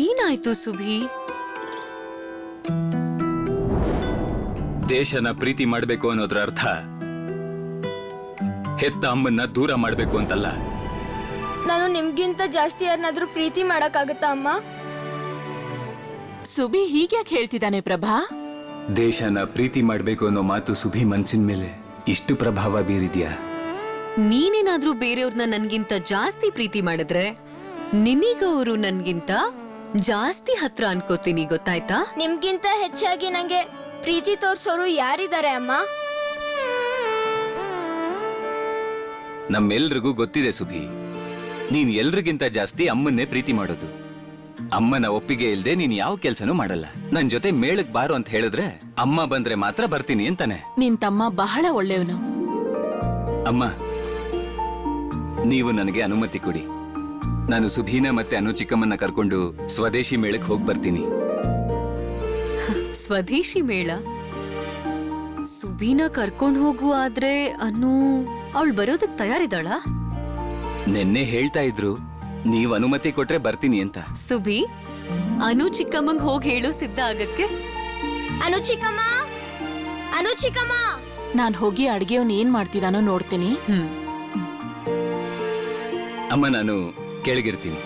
ಏನಾಯ್ತು ಸುಭಿ? ದೇಶನ ಪ್ರೀತಿ ಮಾಡಬೇಕು ಅನ್ನೋದ್ರ ಅರ್ಥ ಹೆತ್ತ ಅಮ್ಮನ್ನ ದೂರ ಮಾಡಬೇಕು ಅಂತಲ್ಲ. ನಾನು ನಿಮ್ಗಿಂತ ಜಾಸ್ತಿ ಯಾರನ್ನಾದ್ರೂ ಪ್ರೀತಿ ಮಾಡಕ್ಕಾಗತ್ತಾ ಅಮ್ಮ? ಸುಬಿ ಹೀಗ್ಯಾಕೆ ಹೇಳ್ತಿದ್ದಾನೆ ಪ್ರಭಾ? ದೇಶನ ಪ್ರೀತಿ ಮಾಡಬೇಕು ಅನ್ನೋ ಮಾತು ಸುಭಿ ಮನ್ಸಿನ ಮೇಲೆ ಇಷ್ಟು ಪ್ರಭಾವ ಬೀರಿದ್ಯಾ? ನೀನೇನಾದ್ರೂ ಬೇರೆಯವ್ರನ್ನ ನನ್ಗಿಂತ ಜಾಸ್ತಿ ಪ್ರೀತಿ ಮಾಡಿದ್ರೆ ನಿನಗ ಅವರು ನನ್ಗಿಂತ ಜಾಸ್ತಿ ಹತ್ರ ಅನ್ಕೋತೀನಿ, ಗೊತ್ತಾಯ್ತಾ? ನಿಮ್ಗಿಂತ ಹೆಚ್ಚಾಗಿ ನಂಗೆ ಪ್ರೀತಿ ತೋರ್ಸೋರು ಯಾರಿದ್ದಾರೆ ಅಮ್ಮ? ನಮ್ಮೆಲ್ರಿಗೂ ಗೊತ್ತಿದೆ ಸುಭಿ, ನೀನ್ ಎಲ್ರಿಗಿಂತ ಜಾಸ್ತಿ ಅಮ್ಮನ್ನೇ ಪ್ರೀತಿ ಮಾಡೋದು. ಅಮ್ಮನ ಒಪ್ಪಿಗೆ ಇಲ್ದೆ ನೀನ್ ಯಾವ ಕೆಲ್ಸನೂ ಮಾಡಲ್ಲ. ನನ್ ಜೊತೆ ಮೇಳಕ್ ಬಾರು ಅಂತ ಹೇಳಿದ್ರೆ ಅಮ್ಮ ಬಂದ್ರೆ ಮಾತ್ರ ಬರ್ತೀನಿ ಅಂತಾನೆ. ನಿನ್ ತಮ್ಮ ಬಹಳ ಒಳ್ಳೆಯವನು. ಅಮ್ಮ, ನೀವು ನನಗೆ ಅನುಮತಿ ಕೊಡಿ. ನಾನು ಸುಭೀನ ಮತ್ತೆ ಅನು ಚಿಕ್ಕಮ್ಮನ್ನ ಕರ್ಕೊಂಡು ಸ್ವದೇಶಿ ಮೇಳಕ್ಕೆ ಹೋಗಿ ಬರ್ತೀನಿ. ಸ್ವದೇಶಿ ಮೇಳ? ಸುಬೀನ ಕರ್ಕೊಂಡ್ ಹೋಗು, ಆದ್ರೆ ಅನ್ನು ಅವಳು ಬರೋದಕ್ ತಯಾರಿದ್ದಾಳ? ನೆನ್ನೆ ಹೇಳ್ತಾ ಇದ್ರು ನೀವ್ ಅನುಮತಿ ಕೊಟ್ರೆ ಬರ್ತೀನಿ ಅಂತ. ಸುಬಿ, ಅನು ಚಿಕ್ಕಮ್ಮಂಗ್ ಹೋಗಿ ಹೇಳು ಸಿದ್ಧ ಆಗಕ್ಕೆ. ಅನು ಚಿಕ್ಕಮ್ಮ, ಅನು ಚಿಕ್ಕಮ್ಮ. ನಾನ್ ಹೋಗಿ ಅಡ್ಗೆವ್ನ ಏನ್ ಮಾಡ್ತಿದಾನೋ ನೋಡ್ತೀನಿ. ಅಮ್ಮ, ನಾನು ಕೆಳಗಿರ್ತೀನಿ.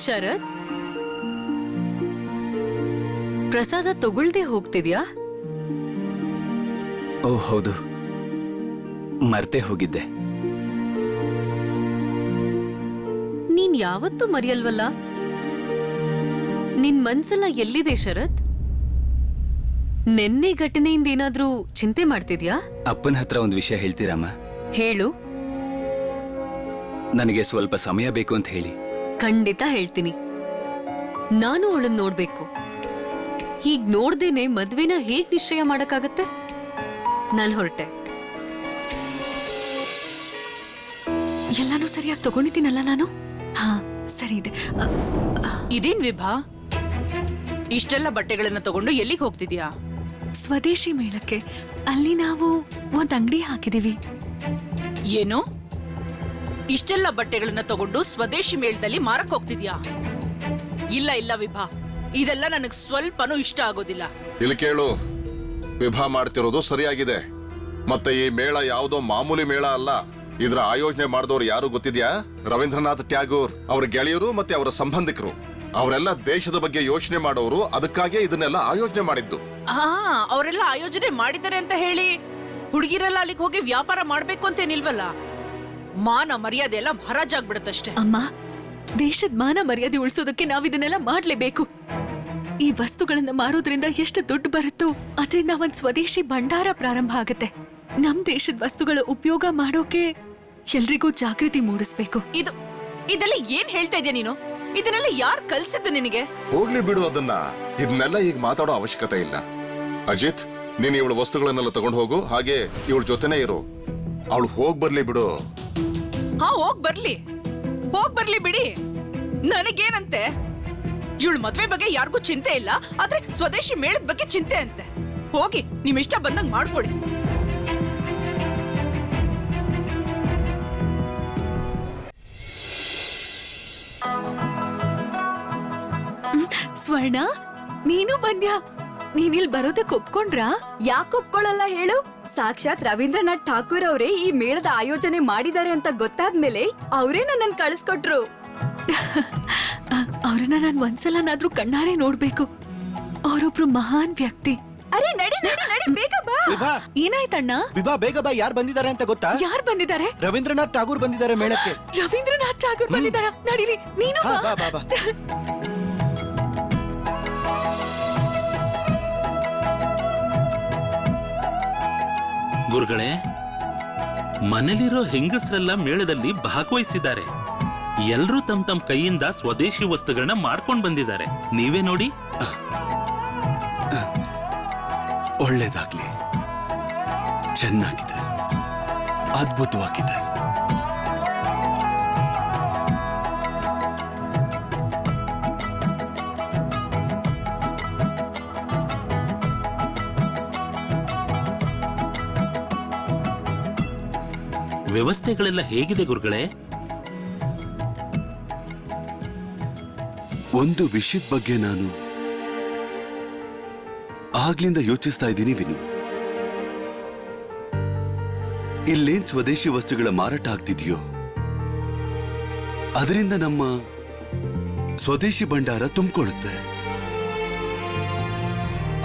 ಶರತ್, ಪ್ರಸಾದ ತಗೊಳ್ದೆ ಹೋಗ್ತಿದ್ಯಾ? ಓ ಹೌದು, ಮರ್ತೆ ಹೋಗಿದ್ದೆ. ನೀನ್ ಯಾವತ್ತೂ ಮರೆಯಲ್ವಲ್ಲ? ನಿನ್ ಮನ್ಸೆಲ್ಲ ಎಲ್ಲಿದೆ ಶರತ್? ನೆನ್ನೆ ಘಟನೆಯಿಂದ ಏನಾದ್ರೂ ಚಿಂತೆ ಮಾಡ್ತಿದ್ಯಾ? ಅಪ್ಪನ ಹತ್ರ ಒಂದು ವಿಷಯ ಹೇಳ್ತೀರಮ್ಮ? ಹೇಳು. ನನಗೆ ಸ್ವಲ್ಪ ಸಮಯ ಬೇಕು ಅಂತ ಹೇಳಿ. ಖಂಡಿತ ಹೇಳ್ತೀನಿ. ನಾನು ಅವಳನ್ನ ನೋಡ್ಬೇಕು. ಹೀಗ್ ನೋಡ್ದೇನೆ ಮದ್ವೆನ ಹೇಗ್ ನಿಶ್ಚಯ ಮಾಡಕ್ಕಾಗತ್ತೆ? ನಾನ್ ಹೊರಟೆ. ಎಲ್ಲಾನು ಸರಿಯಾಗಿ ತಗೊಂಡಿದ್ದೀನಲ್ಲ ನಾನು? ಹಾ, ಸರಿ ಇದೆ. ಇದೇನ್ ವಿಭಾ, ಇಷ್ಟೆಲ್ಲ ಬಟ್ಟೆಗಳನ್ನ ತಗೊಂಡು ಎಲ್ಲಿಗೆ ಹೋಗ್ತಿದ್ಯಾ? ಸ್ವದೇಶಿ ಮೇಳಕ್ಕೆ. ಅಲ್ಲಿ ನಾವು ಒಂದ್ ಅಂಗಡಿ ಹಾಕಿದೀವಿ. ಏನು, ಇಷ್ಟೆಲ್ಲ ಬಟ್ಟೆಗಳನ್ನ ತಗೊಂಡು ಸ್ವದೇಶಿ ಮೇಳದಲ್ಲಿ ಮಾರಕ್ ಹೋಗ್ತಿದ್ಯಾ? ಇಲ್ಲ ಇಲ್ಲ ವಿಭಾ, ಇದೆಲ್ಲ ನನಗ್ ಸ್ವಲ್ಪನೂ ಇಷ್ಟ ಆಗೋದಿಲ್ಲ. ಇಲ್ಲಿ ಕೇಳು, ವಿಭಾ ಮಾಡ್ತಿರೋದು ಸರಿಯಾಗಿದೆ. ಮತ್ತೆ ಈ ಮೇಳ ಯಾವುದೋ ಮಾಮೂಲಿ ಮೇಳ ಅಲ್ಲ. ಇದರ ಆಯೋಜನೆ ಮಾಡಿದವರು ಯಾರು ಗೊತ್ತಿದ್ಯಾ? ರವೀಂದ್ರನಾಥ್ ಟ್ಯಾಗೋರ್, ಅವರ ಗೆಳೆಯರು ಮತ್ತೆ ಅವರ ಸಂಬಂಧಿಕರು. ಅವರೆಲ್ಲ ದೇಶದ ಬಗ್ಗೆ ಯೋಚನೆ ಮಾಡೋರು. ಅದಕ್ಕಾಗಿ ಇದನ್ನೆಲ್ಲ ಆಯೋಜನೆ ಮಾಡಿದ್ದು. ಅವರೆಲ್ಲ ಆಯೋಜನೆ ಮಾಡಿದ್ದಾರೆ ಅಂತ ಹೇಳಿ ಹುಡುಗಿರೆಲ್ಲ ಅಲ್ಲಿಗೆ ಹೋಗಿ ವ್ಯಾಪಾರ ಮಾಡ್ಬೇಕು ಅಂತೇನಿಲ್ವಲ್ಲ. ಮಾನ ಮರ್ಯಾದೆ ಎಲ್ಲ ಹರಾಜಾಗ್ಬಿಡುತ್ತಷ್ಟೇ. ಅಮ್ಮ, ದೇಶದ ಮಾನ ಮರ್ಯಾದೆ ಉಳಿಸೋದಕ್ಕೆ ನಾವಿದನ್ನೆಲ್ಲ ಮಾಡ್ಲೇಬೇಕು. ಈ ವಸ್ತುಗಳನ್ನ ಮಾರೋದ್ರಿಂದ ಎಷ್ಟು ದುಡ್ಡು ಬರುತ್ತೋ ಅದರಿಂದ ಒಂದ್ ಸ್ವದೇಶಿ ಭಂಡಾರ ಪ್ರಾರಂಭ ಆಗತ್ತೆ. ನಮ್ ದೇಶದ ವಸ್ತುಗಳ ಉಪಯೋಗ ಮಾಡೋಕೆ ಎಲ್ರಿಗೂ ಜಾಗೃತಿ ಮೂಡಿಸ್ಬೇಕು. ಇದೆಲ್ಲ ಏನ್ ಹೇಳ್ತಾ ಇದೆಯಾ ನೀನು? ಇದನ್ನೆಲ್ಲ ಯಾರು ಕಲ್ಸಿದ್ದು ನಿನಗೆ? ಹೋಗ್ಲಿ ಬಿಡು ಅದನ್ನ. ಇದನ್ನೆಲ್ಲ ಈಗ ಮಾತಾಡೋ ಅವಶ್ಯಕತೆ ಇಲ್ಲ. ಅಜಿತ್, ನೀನ್ ಇವಳ ವಸ್ತುಗಳನ್ನೆಲ್ಲ ತಗೊಂಡು ಹೋಗು. ಹಾಗೆ ಇವಳ ಜೊತೆನೇ ಇರು. ಅವಳು ಹೋಗ್ ಬರ್ಲಿ ಬಿಡು. ಹೋಗ್ ಬರ್ಲಿ ಬಿಡಿ. ನನಗೇನಂತೆ? ಇವಳ ಮದ್ವೆ ಬಗ್ಗೆ ಯಾರಿಗೂ ಚಿಂತೆ ಇಲ್ಲ, ಆದ್ರೆ ಸ್ವದೇಶಿ ಮೇಳದ ಬಗ್ಗೆ ಚಿಂತೆ ಅಂತೆ. ಹೋಗಿ ನಿಮ್ ಇಷ್ಟ ಬಂದಂಗ್ ಮಾಡ್ಕೊಡಿ. ಸ್ವರ್ಣ, ನೀನು ಬಂದ್ಯಾ? ನೀನಿಲ್ ಬರೋದಕ್ಕೆ ಒಪ್ಕೊಂಡ್ರಾ? ಯಾಕೆ ಒಪ್ಕೊಳ್ಳಲ್ಲ ಹೇಳು? ಸಾಕ್ಷಾತ್ ರವೀಂದ್ರನಾಥ್ ಠಾಕೂರ್ ಅವರೇ ಈ ಮೇಳದ ಆಯೋಜನೆ ಮಾಡಿದ್ದಾರೆ ಅಂತ ಗೊತ್ತಾದ್ಮೇಲೆ ಅವರೇ ನನ್ನನ್ನು ಕಳಿಸ್ಕೊಟ್ರು. ಅವ್ರನ್ನ ನಾನು ಒಂದ್ಸಲನಾದ್ರೂ ಕಣ್ಣಾರೆ ನೋಡ್ಬೇಕು. ಅವರೊಬ್ರು ಮಹಾನ್ ವ್ಯಕ್ತಿ. ಅರೆ ನಡಿ ನಡಿ ನಡಿ, ಬೇಗ ಬಾ. ಏನಾಯ್ತಣ್ಣ? ವಿಭಾ, ಬೇಗ ಬಾ. ಯಾರು ಬಂದಿದ್ದಾರೆ ಅಂತ ಗೊತ್ತಾ? ಯಾರು ಬಂದಿದ್ದಾರೆ? ರವೀಂದ್ರನಾಥ್ ಠಾಗೂರ್ ಬಂದಿದ್ದಾರೆ ಮೇಳಕ್ಕೆ. ರವೀಂದ್ರನಾಥ್ ಠಾಗೂರ್ ಬಂದಿದ್ದಾರ? ನಡೀರಿ, ನೀನು ಬಾ ಬಾ ಬಾ. ಗುರುಗಳೇ, ಮನೇಲಿರೋ ಹೆಂಗಸರೆಲ್ಲ ಮೇಳದಲ್ಲಿ ಭಾಗವಹಿಸಿದ್ದಾರೆ. ಎಲ್ರೂ ತಮ್ಮ ಕೈಯಿಂದ ಸ್ವದೇಶಿ ವಸ್ತುಗಳನ್ನ ಮಾಡ್ಕೊಂಡು ಬಂದಿದ್ದಾರೆ. ನೀವೇ ನೋಡಿ. ಒಳ್ಳೇದಾಗ್ಲಿ. ಚೆನ್ನಾಗಿದೆ, ಅದ್ಭುತವಾಗಿದೆ. ವ್ಯವಸ್ಥೆಗಳೆಲ್ಲ ಹೇಗಿದೆ ಗುರುಗಳೇ? ಒಂದು ವಿಷಯದ ಬಗ್ಗೆ ನಾನು ಆಗ್ಲಿಂದ ಯೋಚಿಸ್ತಾ ಇದ್ದೀನಿ ವಿನು. ಇಲ್ಲೇನ್ ಸ್ವದೇಶಿ ವಸ್ತುಗಳ ಮಾರಾಟ ಆಗ್ತಿದೆಯೋ ಅದರಿಂದ ನಮ್ಮ ಸ್ವದೇಶಿ ಭಂಡಾರ ತುಂಬಿಕೊಳ್ಳುತ್ತೆ.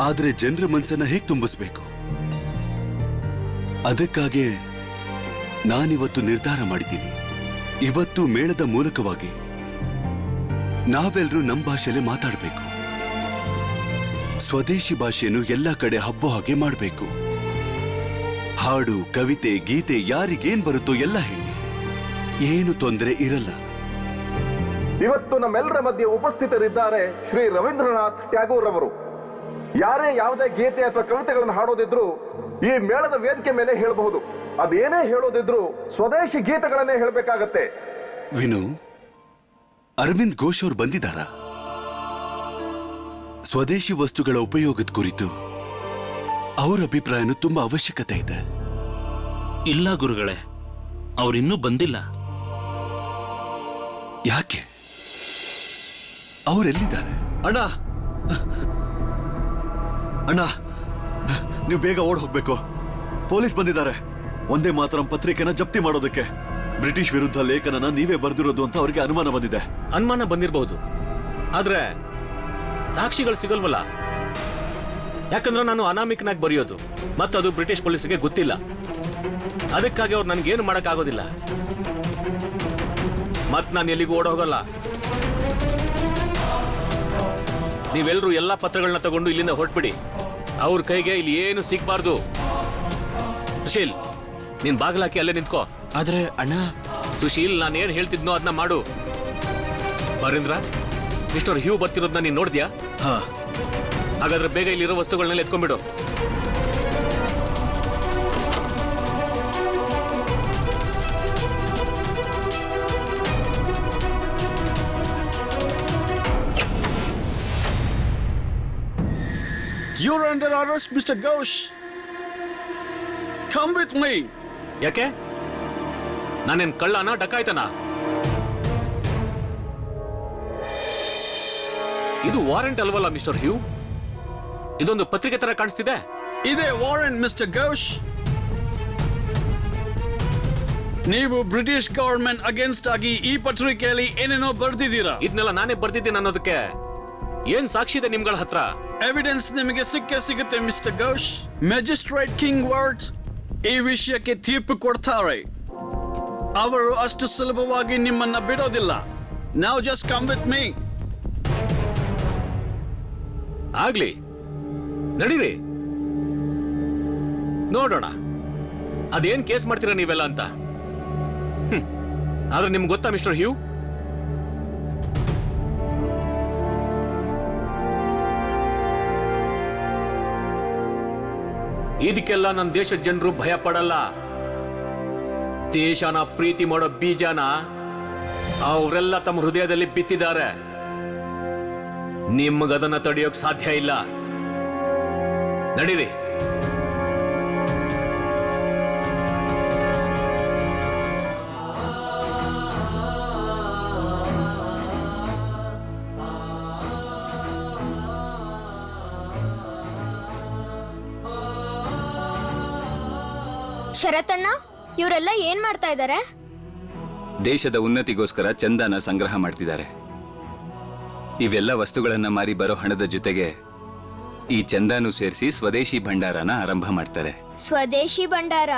ಆದ್ರೆ ಜನರ ಮನಸ್ಸನ್ನ ಹೇಗೆ ತುಂಬಿಸ್ಬೇಕು? ಅದಕ್ಕಾಗಿ ನಾನಿವತ್ತು ನಿರ್ಧಾರ ಮಾಡಿದ್ದೀನಿ. ಇವತ್ತು ಮೇಳದ ಮೂಲಕವಾಗಿ ನಾವೆಲ್ಲರೂ ನಮ್ಮ ಭಾಷೆಯಲ್ಲೇ ಮಾತಾಡಬೇಕು. ಸ್ವದೇಶಿ ಭಾಷೆಯನ್ನು ಎಲ್ಲ ಕಡೆ ಹಬ್ಬೋ ಹಾಗೆ ಮಾಡಬೇಕು. ಹಾಡು, ಕವಿತೆ, ಗೀತೆ ಯಾರಿಗೇನ್ ಬರುತ್ತೋ ಎಲ್ಲ ಹೇಳಿ, ಏನು ತೊಂದರೆ ಇರಲ್ಲ. ಇವತ್ತು ನಮ್ಮೆಲ್ಲರ ಮಧ್ಯೆ ಉಪಸ್ಥಿತರಿದ್ದಾರೆ ಶ್ರೀ ರವೀಂದ್ರನಾಥ್ ಟ್ಯಾಗೋರ್ ಅವರು. ಯಾರೇ ಯಾವುದೇ ಗೀತೆ ಅಥವಾ ಕವಿತೆಗಳನ್ನು ಹಾಡೋದಿದ್ರು ಈ ಮೇಳದ ವೇದಿಕೆ ಮೇಲೆ ಹೇಳಬಹುದು. ಅದೇನೇ ಹೇಳೋದಿದ್ರು ಸ್ವದೇಶಿ ಗೀತೆಗಳನ್ನೇ ಹೇಳಬೇಕಾಗತ್ತೆ. ವಿನು, ಅರವಿಂದ್ ಘೋಷ್ ಅವ್ರು ಬಂದಿದ್ದಾರಾ? ಸ್ವದೇಶಿ ವಸ್ತುಗಳ ಉಪಯೋಗದ ಕುರಿತು ಅವರ ಅಭಿಪ್ರಾಯನೂ ತುಂಬಾ ಅವಶ್ಯಕತೆ ಇದೆ. ಇಲ್ಲ ಗುರುಗಳೇ, ಅವರಿನ್ನೂ ಬಂದಿಲ್ಲ. ಯಾಕೆ? ಅವರೆಲ್ಲಿದ್ದಾರೆ? ಅಣ್ಣ ಅಣ್ಣ, ನೀವು ಬೇಗ ಓಡ್ ಹೋಗ್ಬೇಕು. ಪೊಲೀಸ್ ಬಂದಿದ್ದಾರೆ. ಒಂದೇ ಮಾತರಂ ಪತ್ರಿಕೆನ ಜಪ್ತಿ ಮಾಡೋದಕ್ಕೆ. ಬ್ರಿಟಿಷ್ ವಿರುದ್ಧ ಲೇಖನನ ನೀವೇ ಬರೆದಿರೋದು ಅಂತ ಅವರಿಗೆ ಅನುಮಾನ ಬಂದಿದೆ. ಅನುಮಾನ ಬಂದಿರಬಹುದು, ಆದ್ರೆ ಸಾಕ್ಷಿಗಳು ಸಿಗಲ್ವಲ್ಲ. ಯಾಕಂದ್ರೆ ನಾನು ಅನಾಮಿಕನಾಗಿ ಬರೆಯೋದು, ಮತ್ತದು ಬ್ರಿಟಿಷ್ ಪೊಲೀಸರಿಗೆ ಗೊತ್ತಿಲ್ಲ. ಅದಕ್ಕಾಗಿ ಅವ್ರು ನನ್ಗೇನು ಮಾಡಕ್ಕಾಗೋದಿಲ್ಲ. ಮತ್ ನಾನು ಎಲ್ಲಿಗೂ ಓಡೋಗಲ್ಲ. ನೀವೆಲ್ಲರೂ ಎಲ್ಲಾ ಪತ್ರಗಳನ್ನ ತಗೊಂಡು ಇಲ್ಲಿಂದ ಹೊರಟ್ಬಿಡಿ. ಅವ್ರ ಕೈಗೆ ಇಲ್ಲಿ ಏನು ಸಿಗ್ಬಾರ್ದು. ಸುಶೀಲ್, ನೀನ್ ಬಾಗಿಲಾಕಿ ಅಲ್ಲೇ ನಿಂತ್ಕೋ. ಆದ್ರೆ ಅಣ್ಣ. ಸುಶೀಲ್, ನಾನೇನ್ ಹೇಳ್ತಿದ್ನೋ ಅದನ್ನ ಮಾಡು. ಬರೀಂದ್ರ, ಮಿಸ್ಟರ್ ಹ್ಯೂ ಬರ್ತಿರೋದನ್ನ ನೀನ್ ನೋಡಿದ್ಯಾ? ಹಾಗಾದ್ರೆ ಬೇಗ ಇಲ್ಲಿರೋ ವಸ್ತುಗಳನ್ನೆಲ್ಲ ಎತ್ಕೊಂಡ್ಬಿಡು. You're under arrest, Mr. Ghosh. Come with me. ಯಾಕೆ? ನಾನೇನ್ ಕಳ್ಳನ ಡಕಾಯ್ತನ? ಇದು ವಾರೆಂಟ್ ಅಲ್ವಲ್ಲ ಮಿಸ್ಟರ್ ಹ್ಯೂ? ಇದೊಂದು ಪತ್ರಿಕೆ ತರ ಕಾಣಿಸ್ತಿದೆ. ಇದೇ ವಾರೆಂಟ್ ಮಿಸ್ಟರ್ ಘೋಷ್. ನೀವು ಬ್ರಿಟಿಷ್ ಗವರ್ಮೆಂಟ್ ಅಗೇನ್ಸ್ಟ್ ಆಗಿ ಈ ಪತ್ರಿಕೆಯಲ್ಲಿ ಏನೇನೋ ಬರ್ದಿದ್ದೀರಾ. ಇದನ್ನೆಲ್ಲ ನಾನೇ ಬರ್ದಿದ್ದೀನಿ ಅನ್ನೋದಕ್ಕೆ ಏನ್ ಸಾಕ್ಷಿ ಇದೆ ನಿಮ್ಗಳ ಹತ್ರ? ಎವಿಡೆನ್ಸ್ ನಿಮಗೆ ಸಿಗುತ್ತೆ mister Ghosh. Magistrate king words ಈ ವಿಷಯಕ್ಕೆ ತೀರ್ಪು ಕೊಡ್ತಾರೆ. ಅವರು ಅಷ್ಟು ಸುಲಭವಾಗಿ ನಿಮ್ಮನ್ನ ಬಿಡೋದಿಲ್ಲ. Now just come with me. ಆಗ್ಲಿ, ನಡೀರಿ, ನೋಡೋಣ ಅದೇನ್ ಕೇಸ್ ಮಾಡ್ತೀರಾ ನೀವೆಲ್ಲ ಅಂತ. ಆದ್ರೆ ನಿಮ್ಗೆ ಗೊತ್ತಾ ಮಿಸ್ಟರ್ ಹ್ಯೂ, ಇದಕ್ಕೆಲ್ಲ ನನ್ನ ದೇಶದ ಜನರು ಭಯ ಪಡಲ್ಲ. ದೇಶನ ಪ್ರೀತಿ ಮಾಡೋ ಬೀಜನ ಅವರೆಲ್ಲ ತಮ್ಮ ಹೃದಯದಲ್ಲಿ ಬಿತ್ತಿದ್ದಾರೆ. ನಿಮಗದನ್ನ ತಡೆಯೋಕ್ ಸಾಧ್ಯ ಇಲ್ಲ. ನಡೀರಿ. ಶರತಣ್ಣ, ಇವರೆಲ್ಲ ಏನ್ ಮಾಡ್ತಾ ಇದ್ದಾರೆ? ದೇಶದ ಉನ್ನತಿಗೋಸ್ಕರ ಚಂದಾನ ಸಂಗ್ರಹ ಮಾಡ್ತಿದ್ದಾರೆ. ಇವೆಲ್ಲ ವಸ್ತುಗಳನ್ನ ಮಾರಿ ಬರೋ ಹಣದ ಜೊತೆಗೆ ಈ ಚಂದಾನು ಸೇರಿಸಿ ಸ್ವದೇಶಿ ಭಂಡಾರನ ಆರಂಭ ಮಾಡ್ತಾರೆ. ಸ್ವದೇಶಿ ಭಂಡಾರ?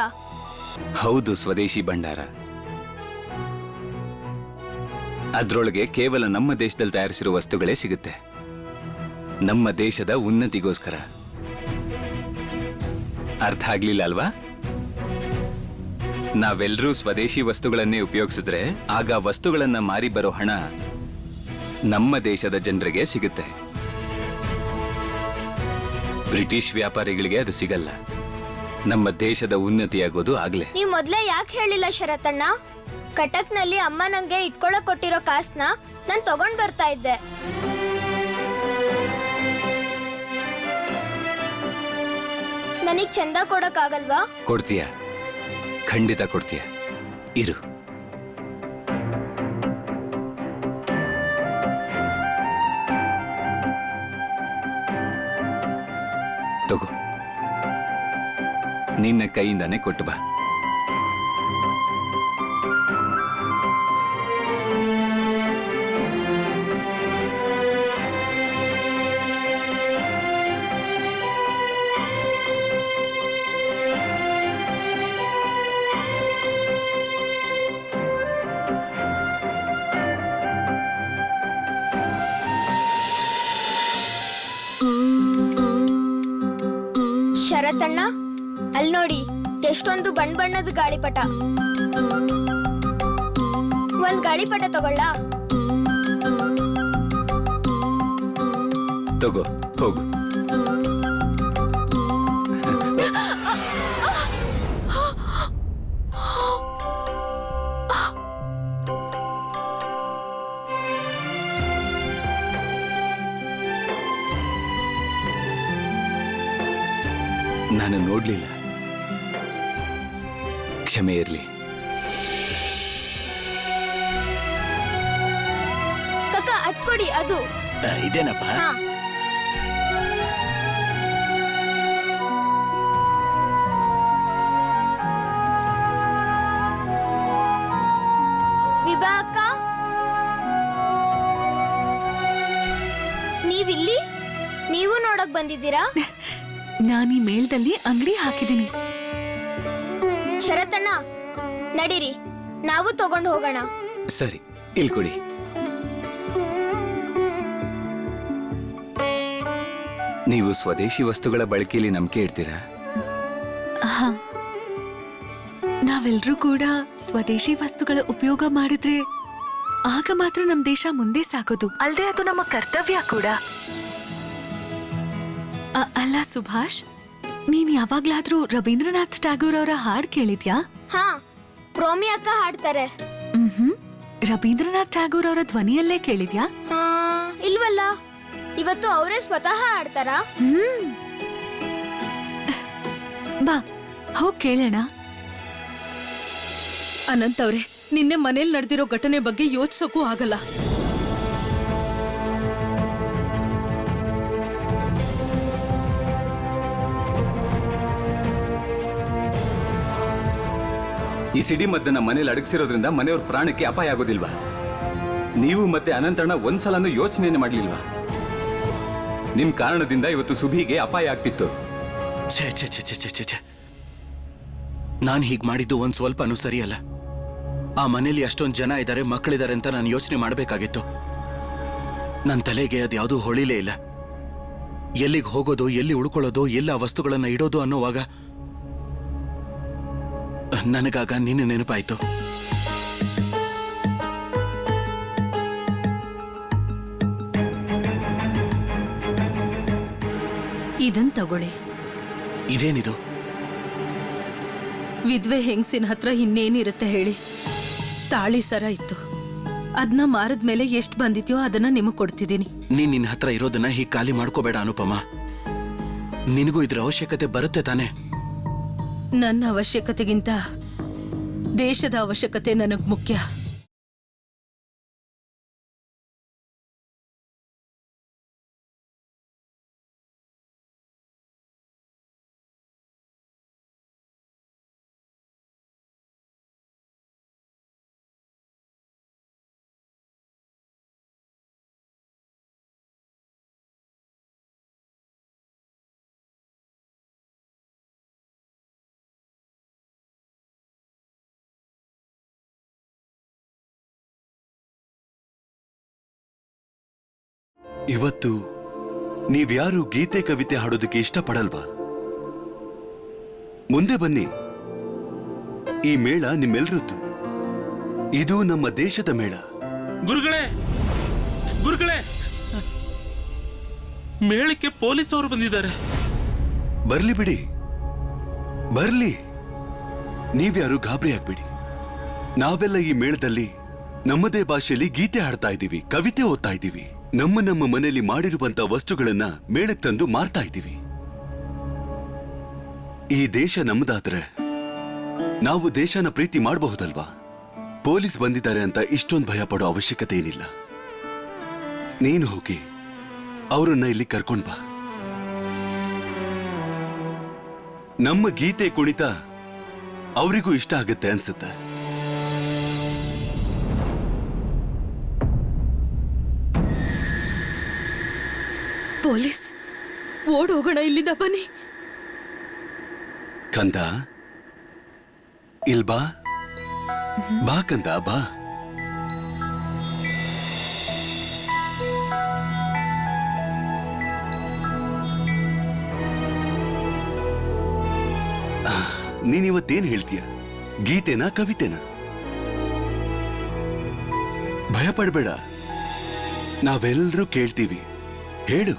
ಹೌದು, ಸ್ವದೇಶಿ ಭಂಡಾರ. ಅದ್ರೊಳಗೆ ಕೇವಲ ನಮ್ಮ ದೇಶದಲ್ಲಿ ತಯಾರಿಸಿರುವ ವಸ್ತುಗಳೇ ಸಿಗುತ್ತೆ. ನಮ್ಮ ದೇಶದ ಉನ್ನತಿಗೋಸ್ಕರ. ಅರ್ಥ ಆಗ್ಲಿಲ್ಲ ಅಲ್ವಾ? ನಾವೆಲ್ಲರೂ ಸ್ವದೇಶಿ ವಸ್ತುಗಳನ್ನೇ ಉಪಯೋಗಿಸಿದ್ರೆ ಆಗ ವಸ್ತುಗಳನ್ನ ಮಾರಿ ಬರೋ ಹಣ ನಮ್ಮ ದೇಶದ ಜನರಿಗೆ ಸಿಗುತ್ತೆ. ಬ್ರಿಟಿಷ್ ವ್ಯಾಪಾರಿಗಳಿಗೆ ಅದು ಸಿಗಲ್ಲ. ನಮ್ಮ ದೇಶದ ಉನ್ನತಿಯಾಗೋದು ಆಗ್ಲೇ. ನೀವ್ ಮೊದ್ಲೇ ಯಾಕೆ ಹೇಳಿಲ್ಲ ಶರತಣ್ಣ? ಕಟಕ್ನಲ್ಲಿ ಅಮ್ಮ ನಂಗೆ ಇಟ್ಕೊಳಕ್ ಕೊಟ್ಟಿರೋ ಕಾಸ್ನ ನಾನ್ ತಗೊಂಡ್ ಬರ್ತಾ ಇದ್ದೆ. ನನಗ್ ಚಂದ ಕೊಡಕ್ ಆಗಲ್ವಾ? ಕೊಡ್ತೀಯ, ಖಂಡಿತ ಕೊಡ್ತೀಯ. ಇರು. ತಗೋ, ನಿನ್ನ ಕೈಯಿಂದಾನೆ ಕೊಟ್ಟು ಬಾ. ಶರತಣ್ಣ, ಅಲ್ಲಿ ನೋಡಿ ಎಷ್ಟೊಂದು ಬಣ್ಣದ ಗಾಳಿಪಟ. ಒಂದ್ ಗಾಳಿಪಟ ತಗೊಳ್ಳ? ತಗೋ, ಹೋಗು. ನಾನು ನೋಡ್ಲಿಲ್ಲ, ಕ್ಷಮೆ ಇರ್ಲಿ. ಕಕ್ಕ ಅದ್ ಕೊಡಿ, ಅದು ಇದೇನಪ್ಪ? ಹಾ. ವಿಭಾ ಅಕ್ಕ, ನೀವಿಲ್ಲಿ? ನೀವು ನೋಡಕ್ ಬಂದಿದ್ದೀರಾ? ನಾನೀ ಮೇಳದಲ್ಲಿ ಅಂಗಡಿ ಹಾಕಿದ್ದೀನಿ. ಶರತಣ್ಣ, ನಡೀರಿ, ನಾವು ತಗೊಂಡು ಹೋಗೋಣ. ಸರಿ, ಇಲ್ಲಿ ಕೊಡಿ. ನೀವು ಸ್ವದೇಶಿ ವಸ್ತುಗಳ ಬಳಕೆಯಲ್ಲಿ ನಂಬಿಕೆ ಇಡ್ತೀರಾ? ಹಾ, ನಾವೆಲ್ಲರೂ ಕೂಡ ಸ್ವದೇಶಿ ವಸ್ತುಗಳ ಉಪಯೋಗ ಮಾಡಿದ್ರೆ ಆಗ ಮಾತ್ರ ನಮ್ ದೇಶ ಮುಂದೆ ಸಾಗೋದು. ಅಲ್ದೆ ಅದು ನಮ್ಮ ಕರ್ತವ್ಯ ಕೂಡ. ಅಲ್ಲ ಸುಭಾಷ್, ನೀನ್ ಯಾವಾಗ್ಲಾದ್ರೂ ರವೀಂದ್ರನಾಥ್ ಟ್ಯಾಗೂರ್ ಅವರ ಹಾಡ್ ಕೇಳಿದ್ಯಾ? ಹಾ, ರೋಮಿ ಅಕ್ಕ ಹಾಡ್ತಾರೆ. ರವೀಂದ್ರನಾಥ್ ಟ್ಯಾಗೂರ್ ಅವರ ಧ್ವನಿಯಲ್ಲೇ ಕೇಳಿದ್ಯಾ? ಇಲ್ವಲ್ಲ, ಇವತ್ತು ಅವರೇ ಸ್ವತಃ ಹಾಡ್ತಾರಾ? ಬಾ, ಹೋಗ್ ಕೇಳೋಣ. ಅನಂತ್ ಅವ್ರೆ, ನಿನ್ನೆ ಮನೇಲಿ ನಡೆದಿರೋ ಘಟನೆ ಬಗ್ಗೆ ಯೋಚಿಸೋಕ್ಕೂ ಆಗಲ್ಲ. ಈ ಸಿಡಿ ಮದ್ದನ್ನ ಮನೇಲಿ ಅಡಗಿಸಿರೋದ್ರಿಂದ ಮನೆಯವ್ರ ಪ್ರಾಣಕ್ಕೆ ಅಪಾಯ ಆಗೋದಿಲ್ವಾ? ನೀವು ಮತ್ತೆ ಅನಂತಣ್ಣ ಒಂದ್ಸಲನೂ ಯೋಚನೆಯನ್ನು ಮಾಡ್ಲಿಲ್ವಾ? ನಿಮ್ ಕಾರಣದಿಂದ ಇವತ್ತು ಸುಭಿಗೆ ಅಪಾಯ ಆಗ್ತಿತ್ತು. ಛೇ ಛೇ ಛೇ ಛೇ ಛೇ ಛೇ, ನಾನು ಹೀಗೆ ಮಾಡಿದ್ದು ಒಂದ್ ಸ್ವಲ್ಪನೂ ಸರಿಯಲ್ಲ. ಆ ಮನೇಲಿ ಅಷ್ಟೊಂದು ಜನ ಇದ್ದಾರೆ, ಮಕ್ಕಳಿದ್ದಾರೆ ಅಂತ ನಾನು ಯೋಚನೆ ಮಾಡಬೇಕಾಗಿತ್ತು. ನನ್ನ ತಲೆಗೆ ಅದ್ಯಾವುದೂ ಹೊಳಿಲೇ ಇಲ್ಲ. ಎಲ್ಲಿಗೆ ಹೋಗೋದು, ಎಲ್ಲಿ ಉಳ್ಕೊಳ್ಳೋದು, ಎಲ್ಲ ವಸ್ತುಗಳನ್ನ ಇಡೋದು ಅನ್ನೋವಾಗ ನನಗಾಗ ನಿನ್ನ ನೆನಪಾಯ್ತು. ಇದನ್ ತಗೊಳ್ಳಿ. ಇದೇನಿದು? ವಿಧ್ವೆ ಹೆಂಗ್ಸಿನ ಹತ್ರ ಇನ್ನೇನಿರುತ್ತೆ ಹೇಳಿ? ತಾಳಿ ಸರ ಇತ್ತು, ಅದನ್ನ ಮಾರದ್ಮೇಲೆ ಎಷ್ಟು ಬಂದಿದ್ಯೋ ಅದನ್ನ ನಿಮಗ್ ಕೊಡ್ತಿದ್ದೀನಿ. ನೀನ್ ನಿನ್ನ ಹತ್ರ ಇರೋದನ್ನ ಹೀಗೆ ಖಾಲಿ ಮಾಡ್ಕೋಬೇಡ ಅನುಪಮ. ನಿನಗೂ ಇದ್ರ ಅವಶ್ಯಕತೆ ಬರುತ್ತೆ ತಾನೆ? ನನ್ನ ಅವಶ್ಯಕತೆಗಿಂತ ದೇಶದ ಅವಶ್ಯಕತೆ ನನಗ್ ಮುಖ್ಯ. ಇವತ್ತು ನೀವ್ಯಾರು ಗೀತೆ ಕವಿತೆ ಹಾಡೋದಕ್ಕೆ ಇಷ್ಟಪಡಲ್ವಾ? ಮುಂದೆ ಬನ್ನಿ. ಈ ಮೇಳ ನಿಮ್ಮೆಲ್ರದ್ದು. ಇದು ನಮ್ಮ ದೇಶದ ಮೇಳ. ಗುರುಗಳೇ, ಗುರುಗಳೇ, ಮೇಳಕ್ಕೆ ಪೊಲೀಸ್ ಅವರು ಬಂದಿದ್ದಾರೆ. ಬರ್ಲಿ ಬಿಡಿ, ಬರ್ಲಿ. ನೀವ್ಯಾರು ಗಾಬರಿ ಆಗ್ಬಿಡಿ. ನಾವೆಲ್ಲ ಈ ಮೇಳದಲ್ಲಿ ನಮ್ಮದೇ ಭಾಷೆಯಲ್ಲಿ ಗೀತೆ ಹಾಡ್ತಾ ಇದ್ದೀವಿ, ಕವಿತೆ ಓದ್ತಾ ಇದ್ದೀವಿ. ನಮ್ಮ ಮನೆಯಲ್ಲಿ ಮಾಡಿರುವಂತ ವಸ್ತುಗಳನ್ನ ಮೇಳಕ್ಕೆ ತಂದು ಮಾರ್ತಾ ಇದ್ದೀವಿ. ಈ ದೇಶ ನಮ್ಮದಾದ್ರೆ ನಾವು ದೇಶನ ಪ್ರೀತಿ ಮಾಡಬಹುದಲ್ವಾ? ಪೊಲೀಸ್ ಬಂದಿದ್ದಾರೆ ಅಂತ ಇಷ್ಟೊಂದು ಭಯ ಪಡೋ ಅವಶ್ಯಕತೆ ಏನಿಲ್ಲ. ನೀನು ಹೋಗಿ ಅವರನ್ನ ಇಲ್ಲಿ ಕರ್ಕೊಂಡ್ ಬಾ. ನಮ್ಮ ಗೀತೆ ಕುಣಿತ ಅವರಿಗೂ ಇಷ್ಟ ಆಗುತ್ತೆ ಅನ್ಸುತ್ತೆ. ಪೊಲೀಸ್, ಓಡ್ ಹೋಗೋಣ ಇಲ್ಲಿಂದ, ಬನ್ನಿ. ಕಂದ, ಇಲ್ ಬಾ. ಬಾ ಕಂದ, ಬಾ. ನೀನಿವತ್ತೇನ್ ಹೇಳ್ತೀಯ? ಗೀತೆನಾ ಕವಿತೆನಾ? ಭಯ ಪಡ್ಬೇಡ, ನಾವೆಲ್ಲರೂ ಕೇಳ್ತೀವಿ. ಹೇಳು,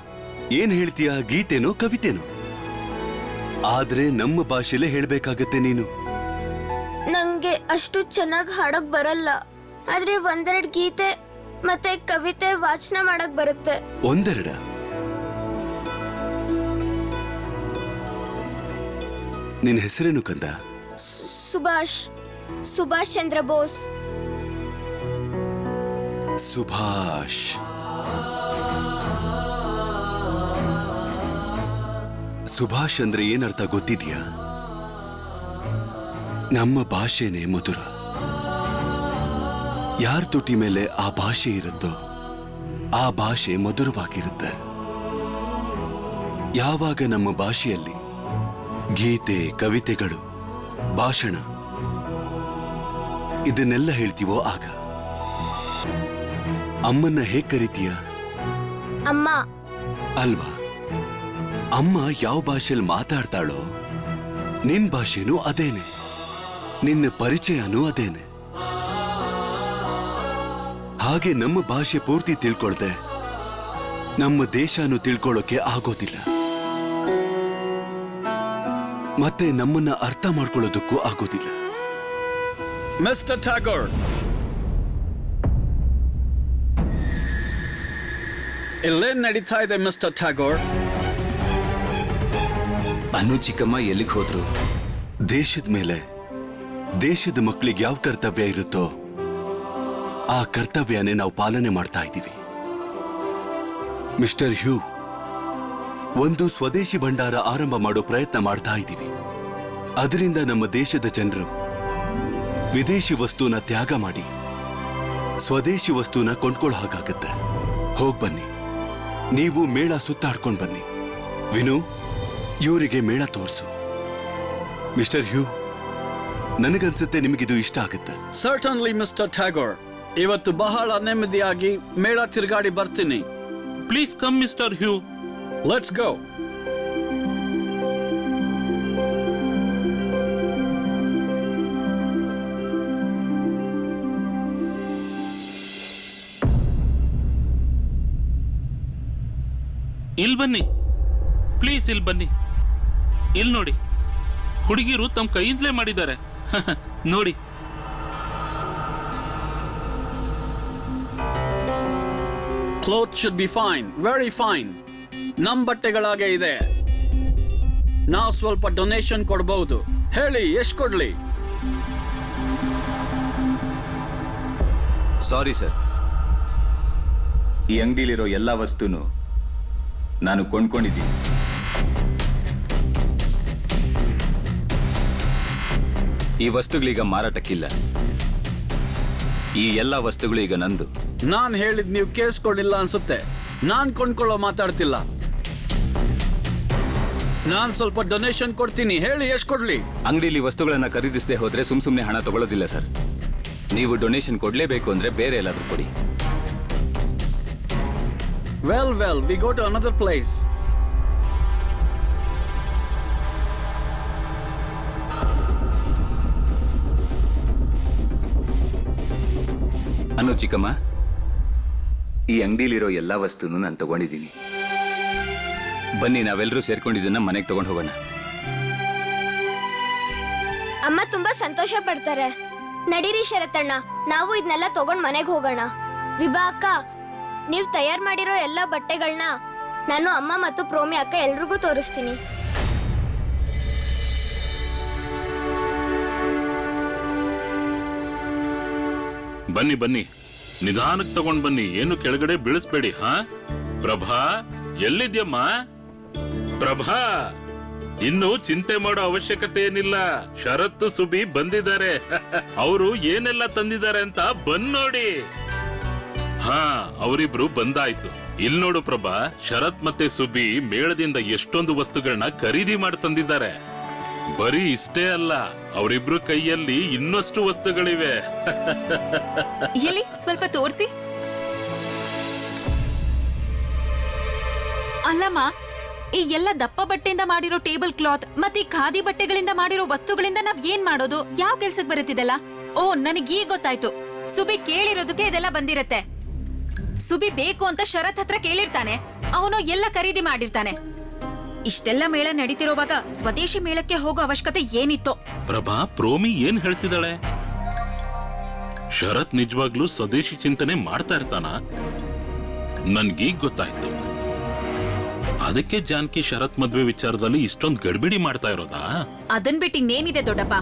ಏನ್ ಹೇಳ್ತೀಯ? ಗೀತೆನೋ ಕವಿತೆನೋ? ಆದ್ರೆ ನಮ್ಮ ಭಾಷೆಲೇ ಹೇಳ್ಬೇಕಾಗತ್ತೆ ನೀನು. ನಂಗೆ ಅಷ್ಟು ಚೆನ್ನಾಗಿ ಹಾಡೋಕ್ ಬರಲ್ಲ, ಆದ್ರೆ ಒಂದೆರಡು ಗೀತೆ ಮತ್ತೆ ಕವಿತೆ ವಾಚನ ಮಾಡಕ್ ಬರುತ್ತೆ. ಒಂದೆರಡ? ನಿನ್ ಹೆಸರೇನು ಕಂದ? ಸುಭಾಷ್ ಚಂದ್ರ ಬೋಸ್. ಸುಭಾಷ್. ಸುಭಾಷ್ ಅಂದ್ರೆ ಏನರ್ಥ ಗೊತ್ತಿದ್ಯಾ? ನಮ್ಮ ಭಾಷೆನೇ ಮಧುರ. ಯಾರ ತುಟಿ ಮೇಲೆ ಆ ಭಾಷೆ ಇರುತ್ತೋ ಆ ಭಾಷೆ ಮಧುರವಾಗಿರುತ್ತೆ. ಯಾವಾಗ ನಮ್ಮ ಭಾಷೆಯಲ್ಲಿ ಗೀತೆ, ಕವಿತೆಗಳು, ಭಾಷಣ ಇದನ್ನೆಲ್ಲ ಹೇಳ್ತೀವೋ ಆಗ. ಅಮ್ಮನ್ನ ಹೇಗ್ ಕರಿತೀಯ? ಅಮ್ಮ. ಅಲ್ವಾ? ಅಮ್ಮ ಯಾವ ಭಾಷೆಯಲ್ಲಿ ಮಾತಾಡ್ತಾಳೋ ನಿನ್ ಭಾಷೆನೂ ಅದೇನೆ, ನಿನ್ನ ಪರಿಚಯನೂ ಅದೇನೆ. ಹಾಗೆ ನಮ್ಮ ಭಾಷೆ ಪೂರ್ತಿ ತಿಳ್ಕೊಳ್ದೆ ನಮ್ಮ ದೇಶನೂ ತಿಳ್ಕೊಳ್ಳೋಕೆ ಆಗೋದಿಲ್ಲ, ಮತ್ತೆ ನಮ್ಮನ್ನ ಅರ್ಥ ಮಾಡ್ಕೊಳ್ಳೋದಕ್ಕೂ ಆಗೋದಿಲ್ಲ. ಮಿಸ್ಟರ್ ಠಾಗೋರ್, ಇಲ್ಲೇನ್ ನಡೀತಾ ಇದೆ ಮಿಸ್ಟರ್ ಠಾಗೋರ್? ಅನು ಚಿಕ್ಕಮ್ಮ ಎಲ್ಲಿಗೆ ಹೋದ್ರು? ದೇಶದ ಮೇಲೆ ದೇಶದ ಮಕ್ಕಳಿಗೆ ಯಾವ ಕರ್ತವ್ಯ ಇರುತ್ತೋ ಆ ಕರ್ತವ್ಯನೇ ನಾವು ಪಾಲನೆ ಮಾಡ್ತಾ ಇದ್ದೀವಿ. ಮಿಸ್ಟರ್ ಹ್ಯೂ, ಒಂದು ಸ್ವದೇಶಿ ಭಂಡಾರ ಆರಂಭ ಮಾಡೋ ಪ್ರಯತ್ನ ಮಾಡ್ತಾ ಇದ್ದೀವಿ. ಅದರಿಂದ ನಮ್ಮ ದೇಶದ ಜನರು ವಿದೇಶಿ ವಸ್ತುನ ತ್ಯಾಗ ಮಾಡಿ ಸ್ವದೇಶಿ ವಸ್ತುನ ಕೊಂಡ್ಕೊಳ್ಳೋ ಹಾಗಾಗತ್ತೆ. ಹೋಗ್ಬನ್ನಿ, ನೀವು ಮೇಳ ಸುತ್ತಾಡ್ಕೊಂಡು ಬನ್ನಿ. ವಿನು, ಇವರಿಗೆ ಮೇಳ ತೋರಿಸು. ಮಿಸ್ಟರ್ ಹ್ಯೂ, ನನಗನ್ಸುತ್ತೆ ನಿಮಗಿದು ಇಷ್ಟ ಆಗುತ್ತೆ. ಸರ್ಟನ್ಲಿ ಮಿಸ್ಟರ್ ಠಾಗೋರ್, ಇವತ್ತು ಬಹಳ ನೆಮ್ಮದಿಯಾಗಿ ಮೇಳ ತಿರುಗಾಡಿ ಬರ್ತೀನಿ. Please come mister hue. Let's go. ಇಲ್ ಬನ್ನಿ, ಪ್ಲೀಸ್ ಇಲ್ ಬನ್ನಿ. ಇಲ್ ನೋಡಿ, ಹುಡುಗಿರು ತಮ್ಮ ಕೈಯಿಂದಲೇ ಮಾಡಿದ್ದಾರೆ. ನೋಡಿ. Cloth should be fine, very fine. ನಮ್ ಬಟ್ಟೆಗಳಾಗೆ ಇದೆ. ನಾವು ಸ್ವಲ್ಪ ಡೊನೇಷನ್ ಕೊಡಬಹುದು. ಹೇಳಿ, ಎಷ್ಟು ಕೊಡ್ಲಿ? ಸಾರಿ ಸರ್, ಈ ಅಂಗಡಿಲಿರೋ ಎಲ್ಲ ವಸ್ತುನು ನಾನು ಕೊಂಡ್ಕೊಂಡಿದ್ದೀನಿ. ಈ ವಸ್ತುಗಳೀಗ ಮಾರಾಟಕ್ಕಿಲ್ಲ. ಈ ಎಲ್ಲ ವಸ್ತುಗಳು ಈಗ ನಂದು. ನಾನ್ ಹೇಳಿದ್ ನೀವು ಕೇಳಿಸ್ಕೊಂಡಿಲ್ಲ ಅನ್ಸುತ್ತೆ. ನಾನ್ ಕೊಂಡ್ಕೊಳ್ಳೋ ಮಾತಾಡ್ತಿಲ್ಲ. ನಾನ್ ಸ್ವಲ್ಪ ಡೊನೇಷನ್ ಕೊಡ್ತೀನಿ. ಹೇಳಿ, ಎಷ್ಟು ಕೊಡ್ಲಿ? ಅಂಗಡಿಲಿ ವಸ್ತುಗಳನ್ನ ಖರೀದಿಸದೆ ಹೋದ್ರೆ ಸುಮ್ನೆ ಹಣ ತಗೊಳ್ಳೋದಿಲ್ಲ ಸರ್. ನೀವು ಡೊನೇಷನ್ ಕೊಡ್ಲೇಬೇಕು ಅಂದ್ರೆ ಬೇರೆ ಎಲ್ಲಾದ್ರೂ ಕೊಡಿ. Well, we go to another place. Anu ಚಿಕ್ಕಮ್ಮ, ಈ ಅಂಗಡಿಲಿರೋ ಎಲ್ಲಾ ವಸ್ತುನು ನಾನು ತಗೊಂಡಿದ್ದೀನಿ. ಬನ್ನಿ, ನಾವೆಲ್ಲರೂ ಸೇರ್ಕೊಂಡಿದ್ದನ್ನ ಮನೆಗೆ ತಗೊಂಡು ಹೋಗೋಣ. ಅಮ್ಮ ತುಂಬಾ ಸಂತೋಷ ಪಡ್ತಾರೆ. ನಡೀರಿ ಶರತಣ್ಣ, ನಾವು ಇದನ್ನೆಲ್ಲ ತಗೊಂಡ್ ಮನೆಗೆ ಹೋಗೋಣ. ವಿಭಾ ಅಕ್ಕ, ನೀವು ತಯಾರು ಮಾಡಿರೋ ಎಲ್ಲ ಬಟ್ಟೆಗಳನ್ನ ನಾನು ಅಮ್ಮ ಮತ್ತು ಪ್ರೋಮಿ ಅಕ್ಕ ಎಲ್ರಿಗೂ ತೋರಿಸ್ತೀನಿ. ಬನ್ನಿ ಬನ್ನಿ, ನಿಧಾನಕ್ಕೆ ತಗೊಂಡ್ ಬನ್ನಿ, ಏನು ಕೆಳಗಡೆ ಬೀಳಿಸ್ಬೇಡಿ. ಹಾ ಪ್ರಭಾ, ಎಲ್ಲಿದ್ಯಮ್ಮ? ಪ್ರಭಾ, ಇನ್ನು ಚಿಂತೆ ಮಾಡೋ ಅವಶ್ಯಕತೆ ಏನಿಲ್ಲ. ಶರತ್ತು, ಸುಬಿ ಬಂದಿದ್ದಾರೆ. ಅವರು ಏನೆಲ್ಲ ತಂದಿದ್ದಾರೆ ಅಂತ ಬಂದ್ ನೋಡಿ. ಹಾ, ಅವರಿಬ್ರು ಬಂದಾಯ್ತು. ಇಲ್ ನೋಡು ಪ್ರಭಾ, ಶರತ್ ಮತ್ತೆ ಸುಬಿ ಮೇಳದಿಂದ ಎಷ್ಟೊಂದು ವಸ್ತುಗಳನ್ನ ಖರೀದಿ ಮಾಡಿ ತಂದಿದ್ದಾರೆ. ಬರೀ ಇಷ್ಟೇ ಅಲ್ಲ, ಅವರಿಬ್ರು ಕೈಯಲ್ಲಿ ಇನ್ನಷ್ಟು ವಸ್ತುಗಳಿವೆ. ಎಲ್ಲಿ ಸ್ವಲ್ಪ ತೋರಿಸಿ. ಅಲ್ಲಮ್ಮ, ಈ ಎಲ್ಲ ದಪ್ಪ ಬಟ್ಟೆಯಿಂದ ಮಾಡಿರೋ ಟೇಬಲ್ ಕ್ಲಾತ್ ಮತ್ತೆ ಈ ಖಾದಿ ಬಟ್ಟೆಗಳಿಂದ ಮಾಡಿರೋ ವಸ್ತುಗಳಿಂದ ನಾವ್ ಏನ್ ಮಾಡೋದು? ಯಾವ ಕೆಲ್ಸಕ್ ಬರುತ್ತಿದೆಲ್ಲ? ಓ, ನನಗೀಗ ಗೊತ್ತಾಯ್ತು. ಸುಬಿ ಕೇಳಿರೋದಕ್ಕೆ ಇದೆಲ್ಲ ಬಂದಿರತ್ತೆ. ಸುಬಿ ಬೇಕು ಅಂತ ಶರತ್ ಹತ್ರ ಕೇಳಿರ್ತಾನೆ, ಅವನು ಎಲ್ಲ ಖರೀದಿ ಮಾಡಿರ್ತಾನೆ. ಇಷ್ಟೆಲ್ಲ ಮೇಳ ನಡೀತಿರೋವಾಗ ಸ್ವದೇಶಿ ಮೇಳಕ್ಕೆ ಹೋಗೋ ಅವಶ್ಯಕತೆ ಏನಿತ್ತು? ಪ್ರಭಾ, ಪ್ರೋಮಿ ಏನ್ ಹೇಳ್ತಿದ್ದಾಳೆ? ಶರತ್ ನಿಜವಾಗ್ಲೂ ಸ್ವದೇಶಿ ಚಿಂತನೆ ಮಾಡ್ತಾ ಇರ್ತಾನ? ನನ್ಗೀಗ ಗೊತ್ತಾಯ್ತು. ಅದಕ್ಕೆ ಜಾನಕಿ ಶರತ್ ಮದ್ವೆ ವಿಚಾರದಲ್ಲಿ ಇಷ್ಟೊಂದು ಗಡ್ಬಿಡಿ ಮಾಡ್ತಾ ಇರೋದಾ? ಅದನ್ ಬಿಟ್ಟು ಇನ್ನೇನಿದೆ ದೊಡ್ಡಪ್ಪ?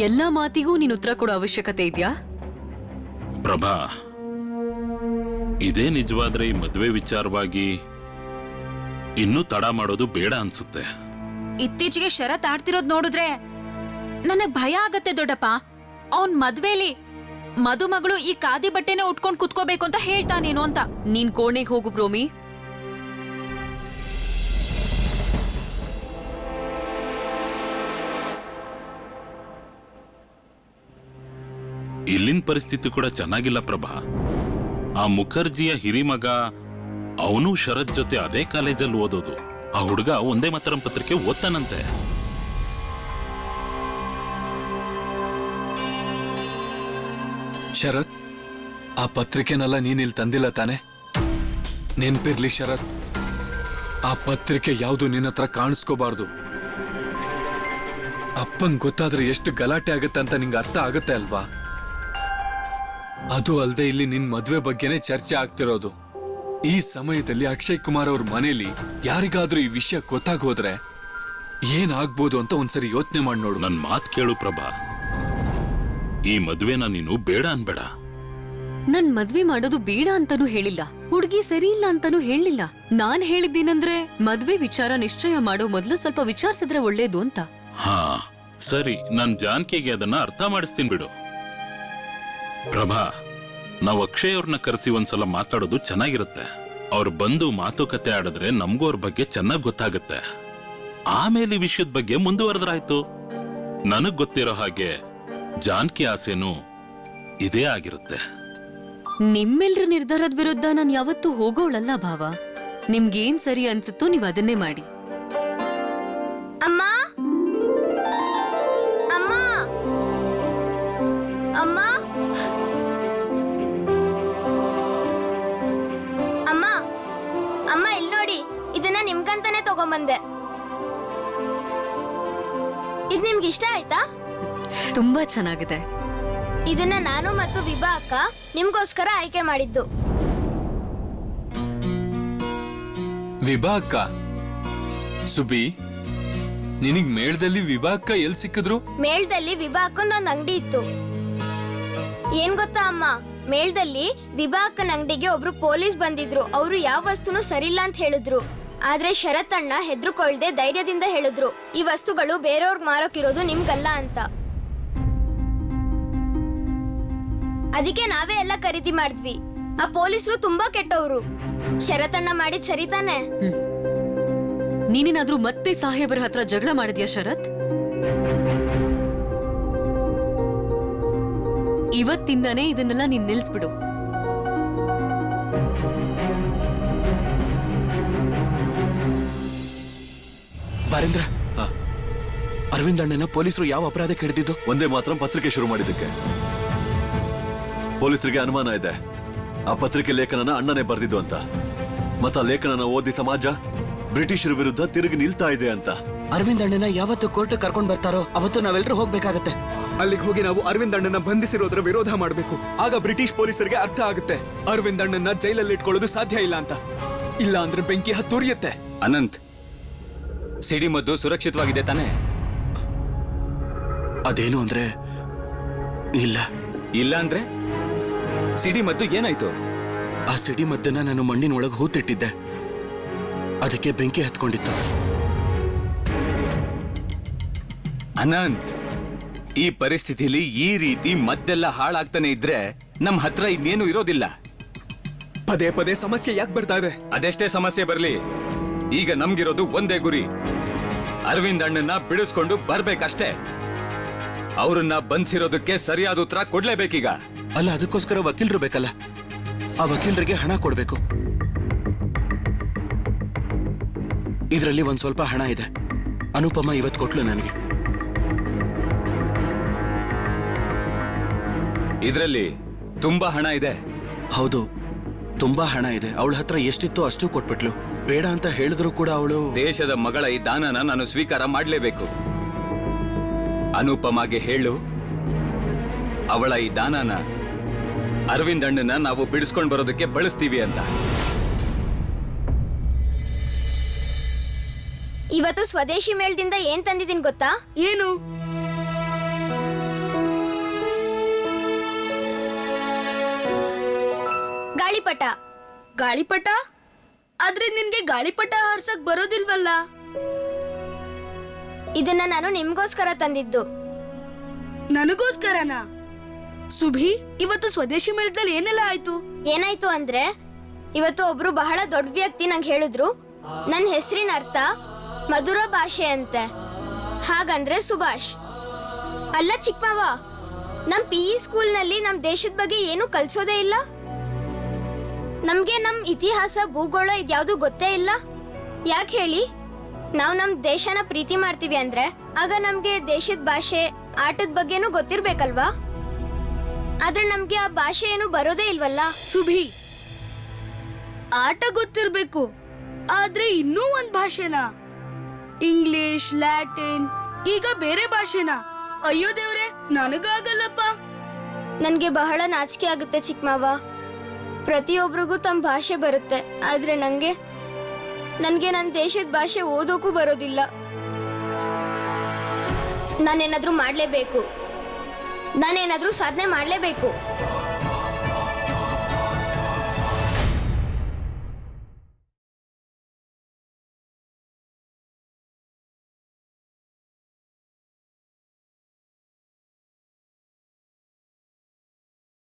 ಎಲ್ಲ ಮಾತಿಗೂ ನೀನು ಉತ್ತರ ಕೊಡೋ ಅವಶ್ಯಕತೆ ಇದೆಯಾ? ಪ್ರಭಾ, ಇದೇ ನಿಜವಾದ್ರೆ ಈ ಮದ್ವೆ ವಿಚಾರವಾಗಿ ಇನ್ನೂ ತಡ ಮಾಡೋದು ಬೇಡ ಅನ್ಸುತ್ತೆ. ಇತ್ತೀಚೆಗೆ ಶರತ್ ಆಡ್ತಿರೋದ್ ನೋಡಿದ್ರೆ ನನಗ್ ಭಯ ಆಗತ್ತೆ ದೊಡ್ಡಪ್ಪ. ಅವನ್ ಮದ್ವೆಲಿ ಮದುಮಗಳು ಈ ಖಾದಿ ಬಟ್ಟೆನೆ ಉಟ್ಕೊಂಡ್ ಕುತ್ಕೋಬೇಕು ಅಂತ ಹೇಳ್ತಾನೇನೋ ಅಂತ. ನೀನ್ ಕೋಣೆಗೆ ಹೋಗು ಪ್ರೋಮಿ. ಇಲ್ಲಿನ ಪರಿಸ್ಥಿತಿ ಕೂಡ ಚೆನ್ನಾಗಿಲ್ಲ ಪ್ರಭಾ. ಆ ಮುಖರ್ಜಿಯ ಹಿರಿಮಗ ಅವನು ಶರತ್ ಜೊತೆ ಅದೇ ಕಾಲೇಜಲ್ಲಿ ಓದೋದು. ಆ ಹುಡುಗ ಒಂದೇ ಮಾತರಂ ಪತ್ರಿಕೆ ಓದ್ತಾನಂತೆ. ಶರತ್, ಆ ಪತ್ರಿಕೆನೆಲ್ಲ ನೀನಿಲ್ಲಿ ತಂದಿಲ್ಲ ತಾನೆ? ನೆನ್ಪಿರ್ಲಿ ಶರತ್, ಆ ಪತ್ರಿಕೆ ಯಾವುದು ನಿನ್ನ ಹತ್ರ ಕಾಣಿಸ್ಕೋಬಾರ್ದು. ಅಪ್ಪಂಗ್ ಗೊತ್ತಾದ್ರೆ ಎಷ್ಟು ಗಲಾಟೆ ಆಗತ್ತೆ ಅಂತ ನಿಂಗೆ ಅರ್ಥ ಆಗತ್ತೆ ಅಲ್ವಾ? ಅದು ಅಲ್ಲದೆ ಇಲ್ಲಿ ನಿನ್ ಮದ್ವೆ ಬಗ್ಗೆನೇ ಚರ್ಚೆ ಆಗ್ತಿರೋದು. ಈ ಸಮಯದಲ್ಲಿ ಅಕ್ಷಯ್ ಕುಮಾರ್ ಅವ್ರ ಮನೇಲಿ ಯಾರಿಗಾದ್ರೂ ಈ ವಿಷಯ ಗೊತ್ತಾಗೋದ್ರೆ ಏನಾಗ್ಬೋದು ಅಂತ ಒಂದ್ಸರಿ ಯೋಚನೆ ಮಾಡಿ ನೋಡು. ನನ್ ಮಾತ್ ಕೇಳು ಪ್ರಭಾ, ಈ ಮದ್ವೆನ ನೀನು ಬೇಡ ಅನ್ಬೇಡ. ನನ್ ಮದ್ವೆ ಮಾಡೋದು ಬೇಡ ಅಂತಾನೂ ಹೇಳಿಲ್ಲ, ಹುಡುಗಿ ಸರಿ ಇಲ್ಲ ಅಂತಾನೂ ಹೇಳಿಲ್ಲ. ನಾನ್ ಹೇಳಿದ್ದೀನಂದ್ರೆ ಮದ್ವೆ ವಿಚಾರ ನಿಶ್ಚಯ ಮಾಡೋ ಮೊದ್ಲು ಸ್ವಲ್ಪ ವಿಚಾರಿಸಿದ್ರೆ ಒಳ್ಳೇದು ಅಂತ. ಹಾ ಸರಿ, ನಾನ್ ಜಾನಕಿಗೆ ಅದನ್ನ ಅರ್ಥ ಮಾಡಿಸ್ತೀನಿ ಬಿಡು. ಪ್ರಭಾ, ನಾವು ಅಕ್ಷಯ್ ಅವ್ರನ್ನ ಕರೆಸಿ ಒಂದ್ಸಲ ಮಾತಾಡೋದು ಚೆನ್ನಾಗಿರುತ್ತೆ. ಅವ್ರು ಬಂದು ಮಾತುಕತೆ ಆಡಿದ್ರೆ ನಮಗೂ ಅವ್ರ ಬಗ್ಗೆ ಚೆನ್ನಾಗಿ ಗೊತ್ತಾಗುತ್ತೆ. ಆಮೇಲೆ ಈ ವಿಷಯದ ಬಗ್ಗೆ ಮುಂದುವರೆದ್ರಾಯ್ತು. ನನಗ್ ಗೊತ್ತಿರೋ ಹಾಗೆ ಜಾನಕಿ ಆಸೆನೂ ಇದೇ ಆಗಿರುತ್ತೆ. ನಿಮ್ಮೆಲ್ರ ನಿರ್ಧಾರದ ವಿರುದ್ಧ ನಾನು ಯಾವತ್ತೂ ಹೋಗೋಳಲ್ಲ ಭಾವ. ನಿಮ್ಗೇನ್ ಸರಿ ಅನ್ಸುತ್ತೋ ನೀವ್ ಅದನ್ನೇ ಮಾಡಿ. ಅಮ್ಮ, ಅಮ್ಮ, ಅಮ್ಮ, ಅಮ್ಮ, ಅಮ್ಮ, ಇಲ್ಲಿ ನೋಡಿ, ಇದನ್ನ ನಿಮ್ಗಂತಾನೆ ತಗೊಂಬಂದೆ. ಇದು ನಿಮ್ಗೆ ಇಷ್ಟ ಆಯ್ತಾ? ತುಂಬಾ ಚೆನ್ನಾಗಿದೆ. ಇದನ್ನ ನಾನು ಮತ್ತು ವಿಭಾ ಅಕ್ಕ ನಿಮ್ಗೋಸ್ಕರ ಆಯ್ಕೆ ಮಾಡಿದ್ದು. ವಿಭಾ ಅಕ್ಕ, ಸುಬಿ, ನಿನಗ್ ಮೇಳದಲ್ಲಿ ವಿಭಾ ಅಕ್ಕ ಎಲ್ ಸಿಕ್ಕಿದ್ರು? ಮೇಳದಲ್ಲಿ ವಿಭಾ ಅಕ್ಕಂದೊಂದು ಅಂಗಡಿ ಇತ್ತು. ಏನ್ ಗೊತ್ತಾ ಅಮ್ಮ, ಮೇಳದಲ್ಲಿ ವಿಭಾ ಅಕ್ಕನ ಅಂಗಡಿಗೆ ಒಬ್ರು ಪೊಲೀಸ್ ಬಂದಿದ್ರು. ಅವರು ಯಾವ ವಸ್ತುನು ಸರಿಲ್ಲ ಅಂತ ಹೇಳಿದ್ರು. ಆದ್ರೆ ಶರತ್ ಅಣ್ಣ ಹೆದ್ರುಕೊಳ್ದೆ ಧೈರ್ಯದಿಂದ ಹೇಳಿದ್ರು, ಈ ವಸ್ತುಗಳು ಬೇರೆಯವ್ರಿಗೆ ಮಾರೋಕಿರೋದು ನಿಮ್ಗಲ್ಲ ಅಂತ. ಅದಕ್ಕೆ ನಾವೇ ಎಲ್ಲ ಖರೀದಿ ಮಾಡಿದ್ವಿ. ಆ ಪೊಲೀಸರು ತುಂಬಾ ಕೆಟ್ಟವರು. ಶರತ್ ಅಣ್ಣ ಮಾಡಿದ್ ಸರಿ ತಾನೆ? ನೀನೇನಾದ್ರೂ ಮತ್ತೆ ಸಾಹೇಬರ ಹತ್ರ ಜಗಳ ಮಾಡಿದ್ಯಾ ಶರತ್? ಇವತ್ತಿಂದಾನೇ ಇದನ್ನೆಲ್ಲ ನೀನ್ ನಿಲ್ಸ್ಬಿಡು. ಬಾರೇಂದ್ರ, ಅರವಿಂದ್ ಅಣ್ಣನ ಪೊಲೀಸರು ಯಾವ ಅಪರಾಧಕ್ಕೆ ಹಿಡಿದಿದ್ದು? ಒಂದೇ ಮಾತ್ರ ಪತ್ರಿಕೆ ಶುರು ಮಾಡಿದ್ದಕ್ಕೆ. ಪೊಲೀಸರಿಗೆ ಅನುಮಾನ ಇದೆ ಆ ಪತ್ರಿಕೆ ಲೇಖನನ ಅಣ್ಣನೇ ಬರೆದಿದ್ದು ಅಂತ. ಮತ್ತ ಲೇಖನನ ಓದಿ ಸಮಾಜ ಬ್ರಿಟಿಷರ ವಿರುದ್ಧ ತಿರುಗಿ ನಿಲ್ತಾ ಇದೆ ಅಂತ. ಅರವಿಂದ್ ಅಣ್ಣನ ಯಾವತ್ತು ಕೋರ್ಟ್ ಕರ್ಕೊಂಡ್ ಬರ್ತಾರೋ ಅವತ್ತು ನಾವೆಲ್ಲರೂ ಹೋಗ್ಬೇಕಾಗತ್ತೆ. ಅಲ್ಲಿಗೆ ಹೋಗಿ ನಾವು ಅರವಿಂದ್ ಅಣ್ಣನ ಬಂಧಿಸಿರೋದ್ರ ವಿರೋಧ ಮಾಡಬೇಕು. ಆಗ ಬ್ರಿಟಿಷ್ ಪೊಲೀಸರಿಗೆ ಅರ್ಥ ಆಗುತ್ತೆ ಅರವಿಂದ್ ಅಣ್ಣನ ಜೈಲಲ್ಲಿ ಇಟ್ಕೊಳ್ಳೋದು ಸಾಧ್ಯ ಇಲ್ಲ ಅಂತ. ಇಲ್ಲ ಅಂದ್ರೆ ಬೆಂಕಿ ಹತ್ತುರಿಯುತ್ತೆ. ಅನಂತ್, ಸಿಡಿ ಮದ್ದು ಸುರಕ್ಷಿತವಾಗಿದೆ ತಾನೇ? ಅದೇನು ಅಂದ್ರೆ ಇಲ್ಲ. ಇಲ್ಲ ಅಂದ್ರೆ ಸಿಡಿ ಮದ್ದು ಏನಾಯ್ತು? ಆ ಸಿಡಿ ಮದ್ದನ್ನ ನಾನು ಮಣ್ಣಿನೊಳಗೆ ಹೂತಿಟ್ಟಿದ್ದೆ, ಅದಕ್ಕೆ ಬೆಂಕಿ ಹತ್ಕೊಂಡಿತ್ತು. ಅನಂತ್, ಈ ಪರಿಸ್ಥಿತಿಲಿ ಈ ರೀತಿ ಮದ್ದೆಲ್ಲ ಹಾಳಾಗ್ತಾನೆ ಇದ್ರೆ ನಮ್ ಹತ್ರ ಇನ್ನೇನು ಇರೋದಿಲ್ಲ. ಪದೇ ಪದೇ ಸಮಸ್ಯೆ ಯಾಕೆ ಬರ್ತಾ ಇದೆ? ಅದೆಷ್ಟೇ ಸಮಸ್ಯೆ ಬರ್ಲಿ, ಈಗ ನಮ್ಗಿರೋದು ಒಂದೇ ಗುರಿ, ಅರವಿಂದ್ ಅಣ್ಣನ್ನ ಬಿಡಿಸ್ಕೊಂಡು ಬರ್ಬೇಕಷ್ಟೇ. ಅವ್ರನ್ನ ಬಂಧಿಸಿರೋದಕ್ಕೆ ಸರಿಯಾದ ಉತ್ತರ ಕೊಡ್ಲೇಬೇಕೀಗ. ಅಲ್ಲ, ಅದಕ್ಕೋಸ್ಕರ ವಕೀಲರು ಬೇಕಲ್ಲ, ಆ ವಕೀಲರಿಗೆ ಹಣ ಕೊಡ್ಬೇಕು. ಇದರಲ್ಲಿ ಒಂದ್ ಸ್ವಲ್ಪ ಹಣ ಇದೆ. ಅನುಪಮ ಇವತ್ತು ಕೊಟ್ಲು ನನಗೆ. ಇದರಲ್ಲಿ ತುಂಬಾ ಹಣ ಇದೆ. ಹೌದು, ತುಂಬಾ ಹಣ ಇದೆ. ಅವಳ ಹತ್ರ ಎಷ್ಟಿತ್ತು ಅಷ್ಟು ಕೊಟ್ಬಿಟ್ಲು. ಬೇಡ ಅಂತ ಹೇಳಿದ್ರು ಕೂಡ ಅವಳು. ದೇಶದ ಮಗಳ ಈ ದಾನನ ನಾನು ಸ್ವೀಕಾರ ಮಾಡಲೇಬೇಕು. ಅನುಪಮಗೆ ಹೇಳು, ಅವಳ ಈ ದಾನನ ಅರವಿಂದ್ ಅಣ್ಣನ ನಾವು ಬಿಡಿಸ್ಕೊಂಡು ಬರೋದಕ್ಕೆ ಬಳಸ್ತೀವಿ ಅಂತ. ಇವತ್ತು ಸ್ವದೇಶಿ ಮೇಳದಿಂದ ಏನ್ ತಂದಿದ್ದೀನಿ ಗೊತ್ತಾ? ಏನು? ಗಾಳಿಪಟ. ಗಾಳಿಪಟ? ಆದ್ರೆ ನಿನ್ಗೆ ಗಾಳಿಪಟ ಹಾರ್ಸಕ್ ಬರೋದಿಲ್ವಲ್ಲ? ಇದನ್ನ ನಾನು ನಿಮ್ಗೋಸ್ಕರ ತಂದಿದ್ದು. ನನಗೋಸ್ಕರನಾ? ಸುಭಿ, ಇವತ್ತು ಸ್ವದೇಶಿ ಮೇಳದಲ್ಲಿ ಏನೆಲ್ಲ ಆಯ್ತು? ಏನಾಯ್ತು ಅಂದ್ರೆ, ಇವತ್ತು ಒಬ್ರು ಬಹಳ ದೊಡ್ಡ ವ್ಯಕ್ತಿ ನಂಗೆ ಹೇಳಿದ್ರು, ನನ್ನ ಹೆಸರಿನ ಅರ್ಥ ಮಧುರ ಭಾಷೆ ಅಂತೆ. ಹಾಗಂದ್ರೆ ಸುಭಾಷ್. ಅಲ್ಲ ಚಿಕ್ಕಮಾವ, ನಮ್ PE ಸ್ಕೂಲ್ನಲ್ಲಿ ನಮ್ ದೇಶದ ಬಗ್ಗೆ ಏನು ಕಲ್ಸೋದೇ ಇಲ್ಲ. ನಮ್ಗೆ ನಮ್ ಇತಿಹಾಸ, ಭೂಗೋಳ ಇದ್ಯಾವುದು ಗೊತ್ತೇ ಇಲ್ಲ. ಯಾಕೆ ಹೇಳಿ? ನಾವು ನಮ್ ದೇಶನ ಪ್ರೀತಿ ಮಾಡ್ತೀವಿ ಅಂದ್ರೆ ಆಗ ನಮ್ಗೆ ದೇಶದ ಭಾಷೆ, ಆಟದ ಬಗ್ಗೆನೂ ಗೊತ್ತಿರ್ಬೇಕಲ್ವಾ? ಆದ್ರೆ ನಮ್ಗೆ ಆ ಭಾಷೆ ಏನು ಬರೋದೇ ಇಲ್ವಲ್ಲ. ಸುಭಿ, ಆಟ ಗೊತ್ತಿರ್ಬೇಕು, ಆದ್ರೆ ಇನ್ನೂ ಒಂದ್ ಭಾಷೆನಾ? ಇಂಗ್ಲಿಷ್, ಲ್ಯಾಟಿನ್, ಈಗ ಬೇರೆ ಭಾಷೆನಾ? ಅಯ್ಯೋ ದೇವ್ರೆ, ನನಗಾಗಲ್ಲಪ್ಪ. ನನ್ಗೆ ಬಹಳ ನಾಚಿಕೆ ಆಗುತ್ತೆ ಚಿಕ್ಕಮಾವ. ಪ್ರತಿಯೊಬ್ಬರಿಗೂ ತಮ್ಮ ಭಾಷೆ ಬರುತ್ತೆ, ಆದ್ರೆ ನನಗೆ ನನ್ನ ದೇಶದ ಭಾಷೆ ಓದೋಕ್ಕೂ ಬರೋದಿಲ್ಲ. ನಾನೇನಾದ್ರೂ ಮಾಡಲೇಬೇಕು, ನಾನೇನಾದ್ರೂ ಸಾಧನೆ ಮಾಡಲೇಬೇಕು.